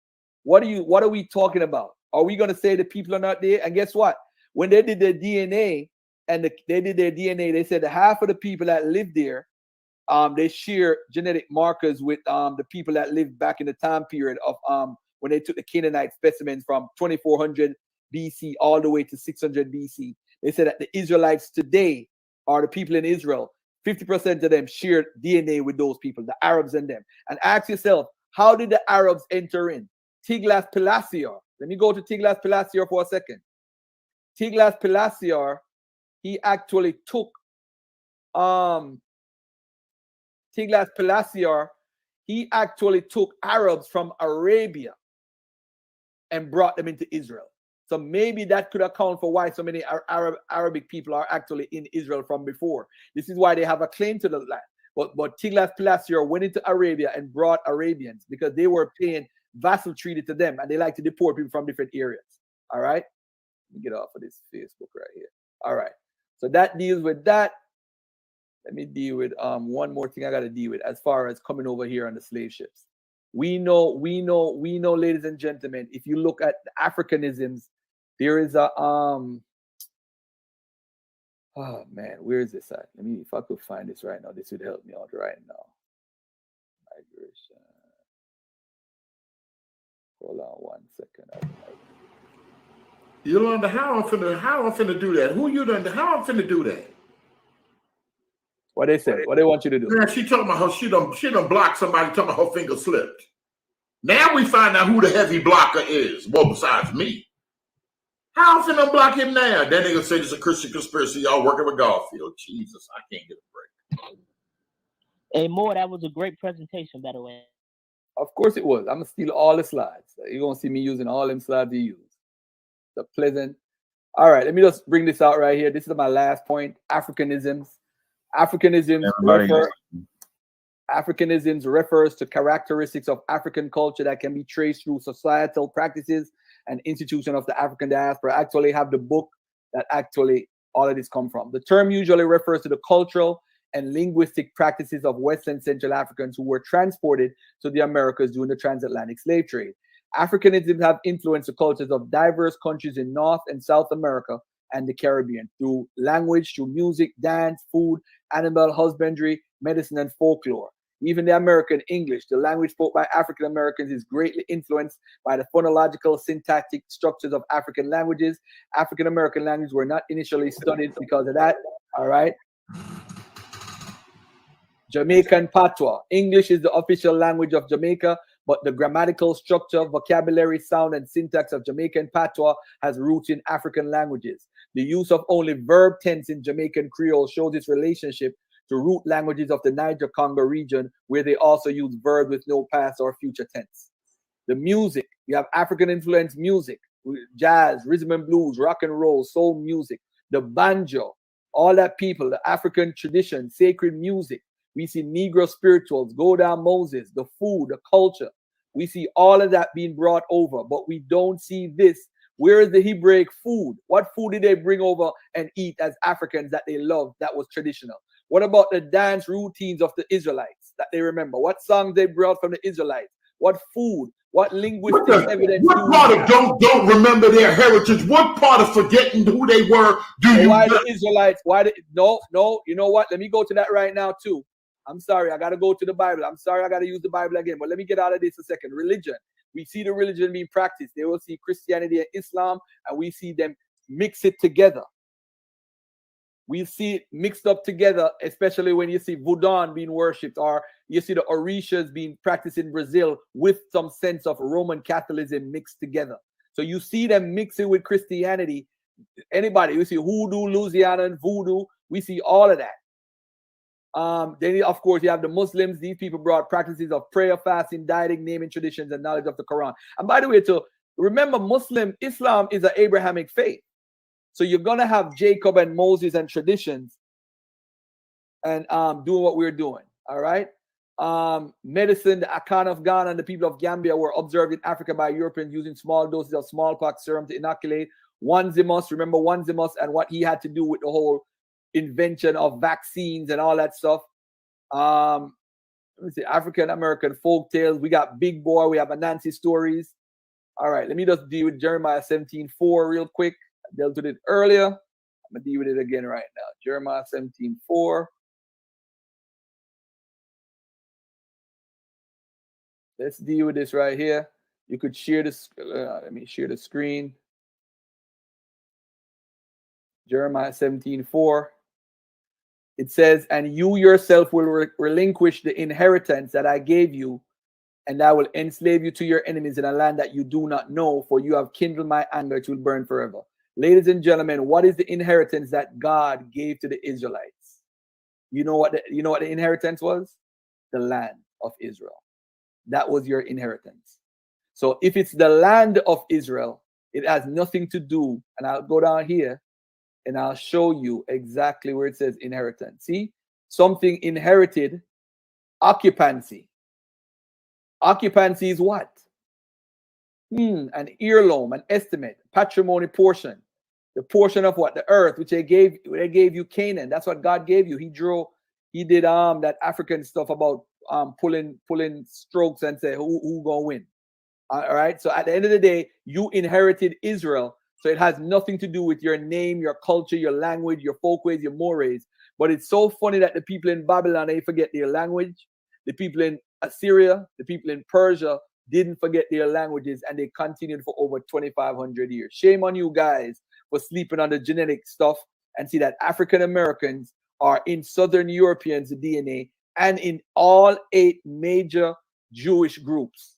[SPEAKER 1] what are we talking about? Are we going to say the people are not there? And guess what? When they did their DNA, they said that half of the people that lived there, they share genetic markers with the people that lived back in the time period of when they took the Canaanite specimens from 2400 BC all the way to 600 BC. They said that the Israelites today are the people in Israel. 50% of them shared DNA with those people, the Arabs and them. And ask yourself, how did the Arabs enter in? Tiglath-Pileser. Let me go to Tiglath-Pileser for a second. Tiglath-Pileser, he actually took Tiglath-Pileser, he actually took Arabs from Arabia and brought them into Israel. So maybe that could account for why so many Arabic people are actually in Israel from before. This is why they have a claim to the land. But Tiglath-Pileser went into Arabia and brought Arabians because they were paying vassal treaty to them, and they like to deport people from different areas. All right. Let me get off of this Facebook right here. All right. So that deals with that. Let me deal with one more thing I got to deal with as far as coming over here on the slave ships. We know, ladies and gentlemen, if you look at the Africanisms, there is a oh man, where is this at? Let me, if I could find this right now, this would help me out right now. Migration. Hold on 1 second.
[SPEAKER 2] Yolanda, how I'm finna do that? Who you done? How I'm finna do that?
[SPEAKER 1] What they said? What they want you to do?
[SPEAKER 2] Man, she talking about how she done blocked somebody, talking about her finger slipped. Now we find out who the heavy blocker is. Well, besides me. How I'm finna block him now? That nigga said it's a Christian conspiracy. Y'all working with Garfield. Jesus, I can't get a break.
[SPEAKER 5] Hey, Moore, that was a great presentation, by the way.
[SPEAKER 1] Of course it was. I'm gonna steal all the slides. You're gonna see me using all them slides you use. The pleasant. All right, let me just bring this out right here. This is my last point. Africanisms. Africanisms refers to characteristics of African culture that can be traced through societal practices and institution of the African diaspora. I actually have the book that actually all of this come from. The term usually refers to the cultural and linguistic practices of West and Central Africans who were transported to the Americas during the transatlantic slave trade. Africanisms have influenced the cultures of diverse countries in North and South America and the Caribbean through language, through music, dance, food, animal husbandry, medicine, and folklore. Even the American English, the language spoke by African Americans, is greatly influenced by the phonological syntactic structures of African languages. African American languages were not initially studied because of that. All right. Jamaican Patois. English is the official language of Jamaica, but the grammatical structure, vocabulary, sound, and syntax of Jamaican Patois has roots in African languages. The use of only verb tense in Jamaican Creole shows its relationship to root languages of the Niger-Congo region, where they also use verbs with no past or future tense. The music, you have African-influenced music, jazz, rhythm and blues, rock and roll, soul music, the banjo, all that people, the African tradition, sacred music. We see Negro spirituals, go down Moses, the food, the culture. We see all of that being brought over, but we don't see this. Where is the Hebraic food? What food did they bring over and eat as Africans that they loved that was traditional? What about the dance routines of the Israelites that they remember? What songs they brought from the Israelites? What food? What linguistic evidence?
[SPEAKER 2] What part of don't remember their heritage? What part of forgetting who they were do you?
[SPEAKER 1] Why the Israelites? No. You know what? Let me go to that right now too. I'm sorry, I got to go to the Bible. I'm sorry, I got to use the Bible again. But let me get out of this a second. Religion. We see the religion being practiced. They will see Christianity and Islam, and we see them mix it together. We see it mixed up together, especially when you see Voodoo being worshipped, or you see the Orishas being practiced in Brazil with some sense of Roman Catholicism mixed together. So you see them mixing with Christianity. Anybody, you see hoodoo, Louisiana, and voodoo. We see all of that. Then, of course, you have the Muslims. These people brought practices of prayer, fasting, dieting, naming traditions, and knowledge of the Quran. And by the way, to remember, Islam is an Abrahamic faith. So you're going to have Jacob and Moses and traditions and doing what we're doing. All right. Medicine, the Akan of Ghana and the people of Gambia were observed in Africa by Europeans using small doses of smallpox serum to inoculate. Wanzimus, remember Wanzimus and what he had to do with the whole invention of vaccines and all that stuff. Let me see, African American folk tales. We got Big Boy. We have Anansi stories. All right, let me just deal with Jeremiah 17:4 real quick. I dealt with it earlier. I'm gonna deal with it again right now. Jeremiah 17:4. Let's deal with this right here. You could share this. Let me share the screen. Jeremiah 17:4. It says, and you yourself will relinquish the inheritance that I gave you, and I will enslave you to your enemies in a land that you do not know, for you have kindled my anger, it will burn forever. Ladies and gentlemen, what is the inheritance that God gave to the Israelites? You know what the inheritance was? The land of Israel. That was your inheritance. So if it's the land of Israel, it has nothing to do, and I'll go down here and I'll show you exactly where it says inheritance. See, something inherited, occupancy. Occupancy is what? An heirloom, an estimate, patrimony portion. The portion of what? The earth, which they gave you Canaan. That's what God gave you. He did that African stuff about pulling strokes and say who gonna win. All right. So at the end of the day, you inherited Israel. So it has nothing to do with your name, your culture, your language, your folkways, your mores. But it's so funny that the people in Babylon, they forget their language. The people in Assyria, the people in Persia didn't forget their languages, and they continued for over 2,500 years. Shame on you guys for sleeping on the genetic stuff and see that African Americans are in Southern Europeans' DNA and in all 8 major Jewish groups,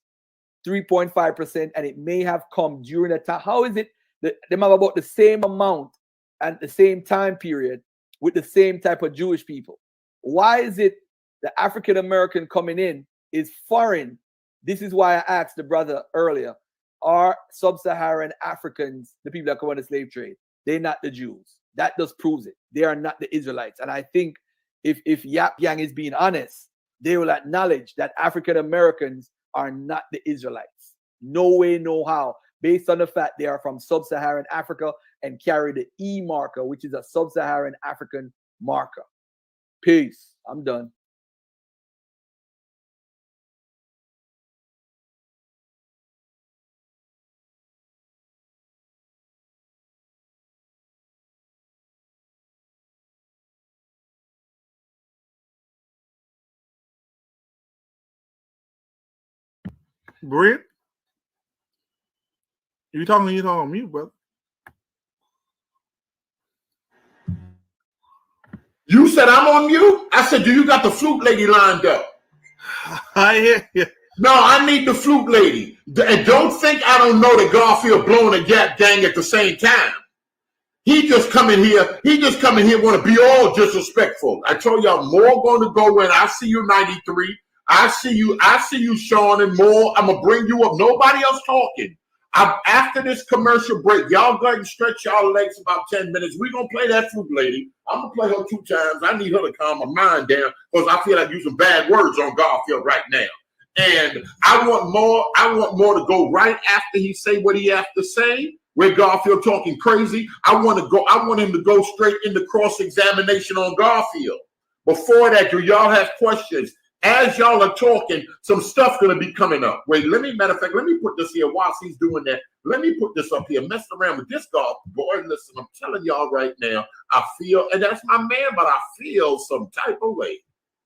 [SPEAKER 1] 3.5%, and it may have come during that time. How is it that they have about the same amount and the same time period with the same type of Jewish people? Why is it the African American coming in is foreign? This is why I asked the brother earlier, are sub-Saharan Africans the people that come on the slave trade? They're not the Jews. That just proves it. They are not the Israelites. And I think if Yap Yang is being honest, they will acknowledge that African Americans are not the Israelites. No way, no how. Based on the fact they are from sub-Saharan Africa and carry the E marker, which is a sub-Saharan African marker. Peace. I'm done.
[SPEAKER 4] Brent? You talking on mute, brother.
[SPEAKER 2] You said I'm on mute? I said, do you got the flute lady lined up?
[SPEAKER 4] I hear you.
[SPEAKER 2] No, I need the flute lady. And don't think I don't know that Garfield blowing a gap gang at the same time. He just come in here. He just come in here want to be all disrespectful. I told y'all more going to go in. I see you 93. I see you, Sean, and more. I'm gonna bring you up. Nobody else talking. After this commercial break, y'all go ahead and stretch y'all legs about 10 minutes. We're gonna play that fruit lady. I'm gonna play her 2 times. I need her to calm my mind down because I feel like using bad words on Garfield right now. And I want more to go right after he say what he has to say. Where Garfield talking crazy. I want him to go straight into cross-examination on Garfield. Before that, do y'all have questions? As y'all are talking, some stuff gonna be coming up. Wait, matter of fact, let me put this here whilst he's doing that. Let me put this up here. Messing around with this golf boy. Listen, I'm telling y'all right now, I feel, and that's my man, but I feel some type of way.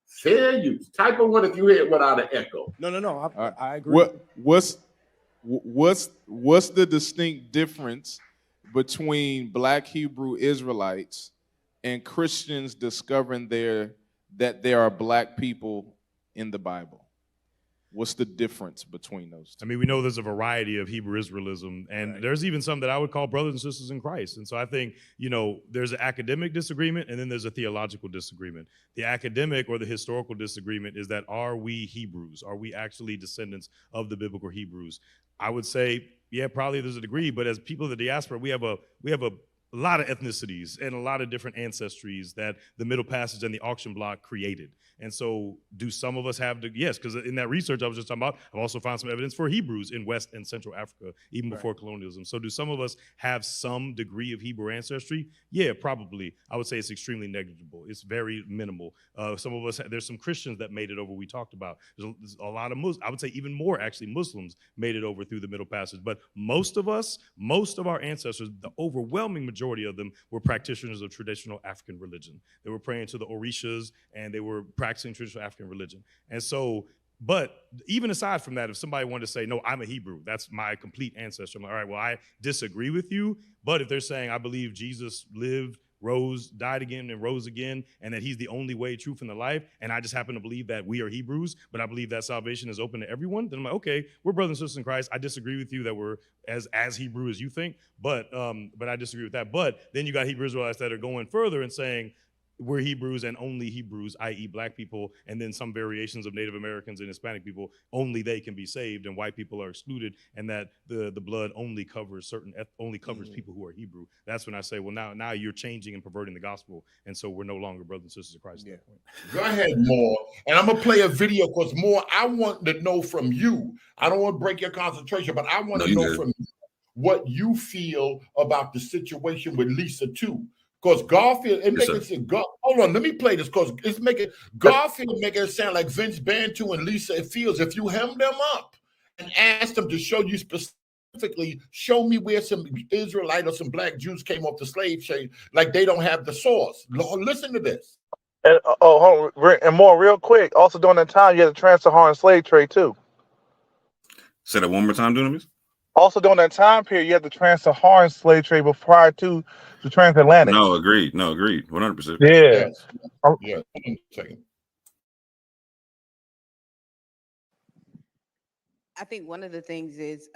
[SPEAKER 2] Fair use. Type of one if you hear it without an echo.
[SPEAKER 6] No. I agree.
[SPEAKER 7] What's the distinct difference between Black Hebrew Israelites and Christians discovering that there are Black people in the Bible? What's the difference between those two?
[SPEAKER 6] I mean, we know there's a variety of Hebrew Israelism, and there's even some that I would call brothers and sisters in Christ. And so I think, there's an academic disagreement, and then there's a theological disagreement. The academic or the historical disagreement is that, are we Hebrews? Are we actually descendants of the biblical Hebrews? I would say, yeah, probably there's a degree, but as people of the diaspora, we have a lot of ethnicities and a lot of different ancestries that the Middle Passage and the auction block created. And so do some of us have yes, because in that research I was just talking about, I've also found some evidence for Hebrews in West and Central Africa, even before colonialism. So do some of us have some degree of Hebrew ancestry? Yeah, probably. I would say it's extremely negligible. It's very minimal. Some of us, there's some Christians that made it over, we talked about. There's a lot of Muslims, I would say even more actually, Muslims made it over through the Middle Passage. But most of our ancestors, the overwhelming majority of them were practitioners of traditional African religion. They were praying to the Orishas and they were practicing traditional African religion. And so, but even aside from that, if somebody wanted to say, no, I'm a Hebrew, that's my complete ancestor, I'm like, all right, well, I disagree with you. But if they're saying, I believe Jesus lived, rose, died again, and rose again, and that he's the only way, truth, and the life, and I just happen to believe that we are Hebrews, but I believe that salvation is open to everyone, then I'm like, okay, we're brothers and sisters in Christ. I disagree with you that we're as Hebrew as you think, but I disagree with that. But then you got Hebrew Israelites that are going further and saying, we're Hebrews and only Hebrews, i.e. Black people, and then some variations of Native Americans and Hispanic people, only they can be saved and white people are excluded, and that the blood only covers people who are Hebrew. That's when I say, well, now you're changing and perverting the gospel, and so we're no longer brothers and sisters of Christ.
[SPEAKER 2] Yeah. Go ahead, Moore. And I'm going to play a video because, Moore, I want to know from you. I don't want to break your concentration, but I want to know from you what you feel about the situation with Lisa, too. Because Garfield, hold on, let me play this because it's making Garfield make it sound like Vince Bantu and Lisa Fields. If you hem them up and ask them to show you specifically, show me where some Israelite or some Black Jews came off the slave trade, like they don't have the source. Listen to this.
[SPEAKER 8] And hold on, and more real quick. Also during that time, you had the trans-Saharan slave trade too.
[SPEAKER 3] Say that one more time, Dunamis.
[SPEAKER 8] Also during that time period, you had the trans-Saharan slave trade, but prior to the transatlantic.
[SPEAKER 3] No, agreed. 100%.
[SPEAKER 8] Yeah.
[SPEAKER 2] Yes. Second.
[SPEAKER 9] I think one of the things is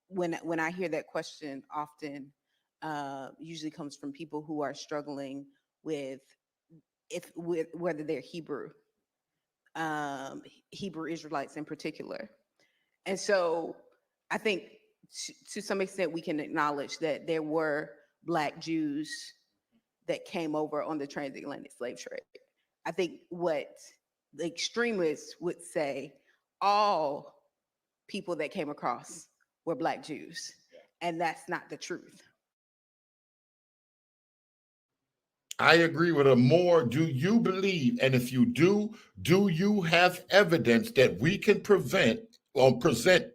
[SPEAKER 9] when I hear that question often, usually comes from people who are struggling with whether they're Hebrew Israelites in particular. And so I think to some extent we can acknowledge that there were Black Jews that came over on the transatlantic slave trade. I think what the extremists would say, all people that came across were Black Jews, and that's not the truth.
[SPEAKER 2] I agree with her more. Do you believe, and if you do you have evidence that we can present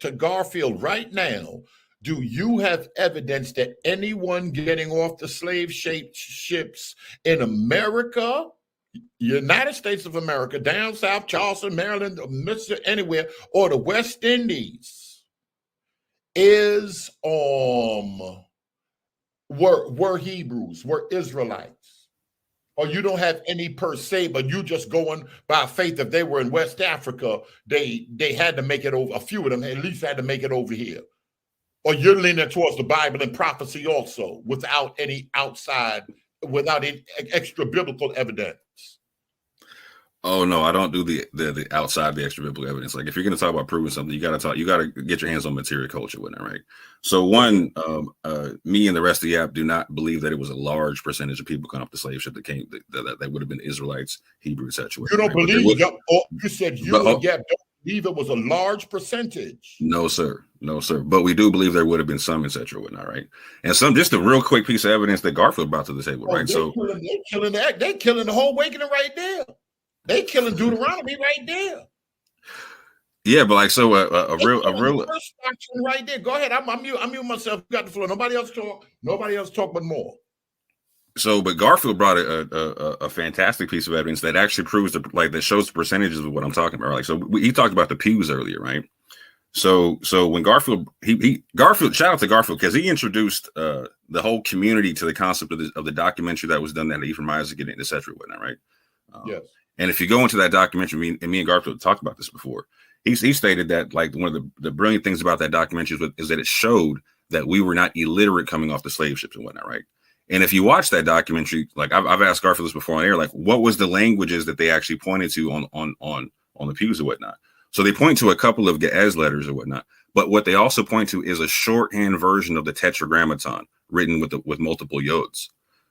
[SPEAKER 2] to Garfield right now? Do you have evidence that anyone getting off the slave ships in America, United States of America, down south, Charleston, Maryland, Mississippi, anywhere, or the West Indies, were Hebrews, were Israelites? Or you don't have any per se, but you just going by faith. If they were in West Africa, they had to make it over. A few of them at least had to make it over here. Or you're leaning towards the Bible and prophecy also, without any extra biblical evidence?
[SPEAKER 3] Oh no, I don't do the outside the extra biblical evidence. Like if you're going to talk about proving something, you got to get your hands on material culture with it, right? So one, me and the rest of the app do not believe that it was a large percentage of people coming off the slave ship that came that would have been Israelites, Hebrew, etc.
[SPEAKER 2] You don't believe? You said you don't believe it was a large percentage.
[SPEAKER 3] No, sir. No, sir. But we do believe there would have been some, etc. whatnot, right? And some, just a real quick piece of evidence that Garfield brought to the table, right? So
[SPEAKER 2] they're killing the whole awakening right there. They killing Deuteronomy right there.
[SPEAKER 3] Yeah, but like so a real
[SPEAKER 2] first doctrine right there. Go ahead. I'm mute myself. You got the floor. Nobody else talk but more.
[SPEAKER 3] So, but Garfield brought a fantastic piece of evidence that actually proves that shows the percentages of what I'm talking about. Like, so he talked about the pews earlier, right? So when Garfield, Garfield, shout out to Garfield because he introduced the whole community to the concept of the documentary that was done that Ephraim Isaac and et cetera, whatnot, right?
[SPEAKER 2] Yes.
[SPEAKER 3] And if you go into that documentary, me and Garfield talked about this before. He stated that like one of the brilliant things about that documentary is that it showed that we were not illiterate coming off the slave ships and whatnot, right? And if you watch that documentary, like I've asked Garfield this before on air, like what was the languages that they actually pointed to on the pews or whatnot? So they point to a couple of Ge'ez letters or whatnot, but what they also point to is a shorthand version of the Tetragrammaton written with multiple yods.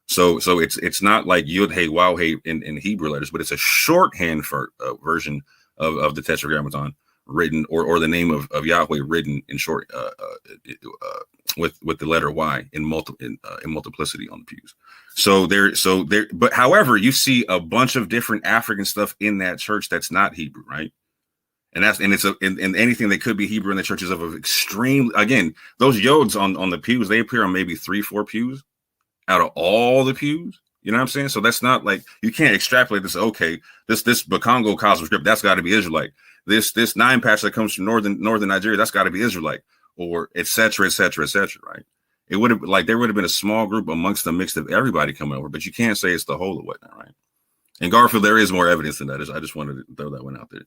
[SPEAKER 3] So it's not like yod hey wow hey in Hebrew letters, but it's a shorthand version of the Tetragrammaton written or the name of Yahweh written in short with the letter Y in multiplicity on the pews. So there. But however, you see a bunch of different African stuff in that church that's not Hebrew, right? And anything that could be Hebrew in the churches of extreme. Again, those yods on the pews, they appear on maybe 3-4 pews out of all the pews. You know what I'm saying? So that's not like you can't extrapolate this. Okay, this Bakongo Cosmo script, that's got to be Israelite. This 9 patch that comes from northern Nigeria, that's got to be Israelite, or et cetera, right? It would have there would have been a small group amongst the mix of everybody coming over, but you can't say it's the whole of whatnot, right? And Garfield, there is more evidence than that. I just wanted to throw that one out there.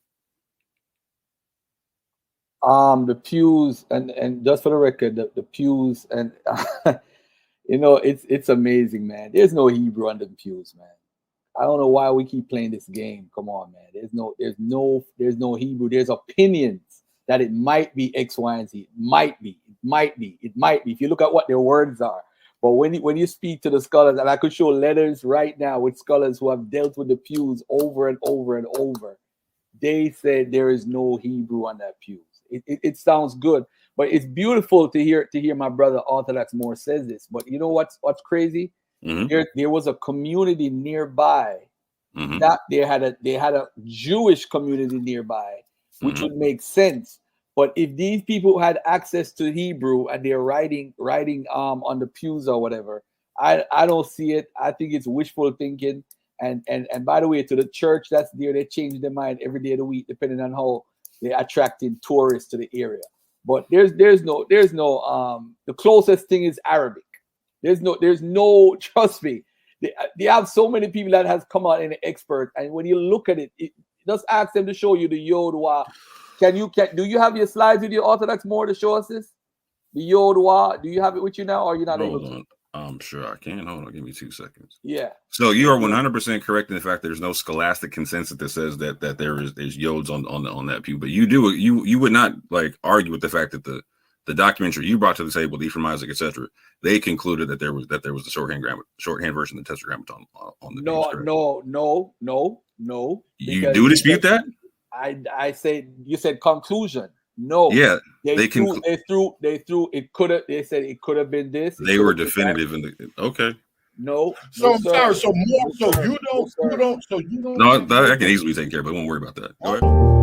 [SPEAKER 1] The pews and just for the record, the pews and you know it's amazing, man. There's no Hebrew under the pews, man. I don't know why we keep playing this game. Come on, man. There's no Hebrew. There's opinions that it might be X, Y, and Z. It might be. If you look at what their words are. But when you speak to the scholars, and I could show letters right now with scholars who have dealt with the pews over and over and over, they said there is no Hebrew on that pews. It sounds good, but it's beautiful to hear my brother Orthodox Moor says this. But you know what's crazy? Mm-hmm. There was a community nearby mm-hmm. that they had a Jewish community nearby, which mm-hmm. would make sense. But if these people had access to Hebrew and they're writing on the pews or whatever, I don't see it. I think it's wishful thinking. And by the way, to the church that's there, they change their mind every day of the week, depending on how they're attracting tourists to the area. But there's no the closest thing is Arabic. There's no trust me. They have so many people that has come out and expert, and when you look at it, just ask them to show you the Yod Wa. Do you have your slides with your Orthodox Moor to show us this? The Yod Wa, do you have it with you now, or you're not able to?
[SPEAKER 3] I'm sure I can. Hold on, give me 2 seconds.
[SPEAKER 1] Yeah.
[SPEAKER 3] So you are 100% correct in the fact that there's no scholastic consensus that says that there's yods on that pew, but you would not like argue with the fact that the documentary you brought to the table, the Ephraim Isaac, etc., they concluded that there was the shorthand version of the Tetragrammaton on the pews. No. You do dispute that?
[SPEAKER 1] I say you said conclusion. No.
[SPEAKER 3] Yeah.
[SPEAKER 1] They threw it could have. They said it could have been this.
[SPEAKER 3] They were definitive in the okay.
[SPEAKER 2] No. So I'm sorry. So more. So you don't.
[SPEAKER 3] No, that I can easily take care of. But I won't worry about that. Go ahead.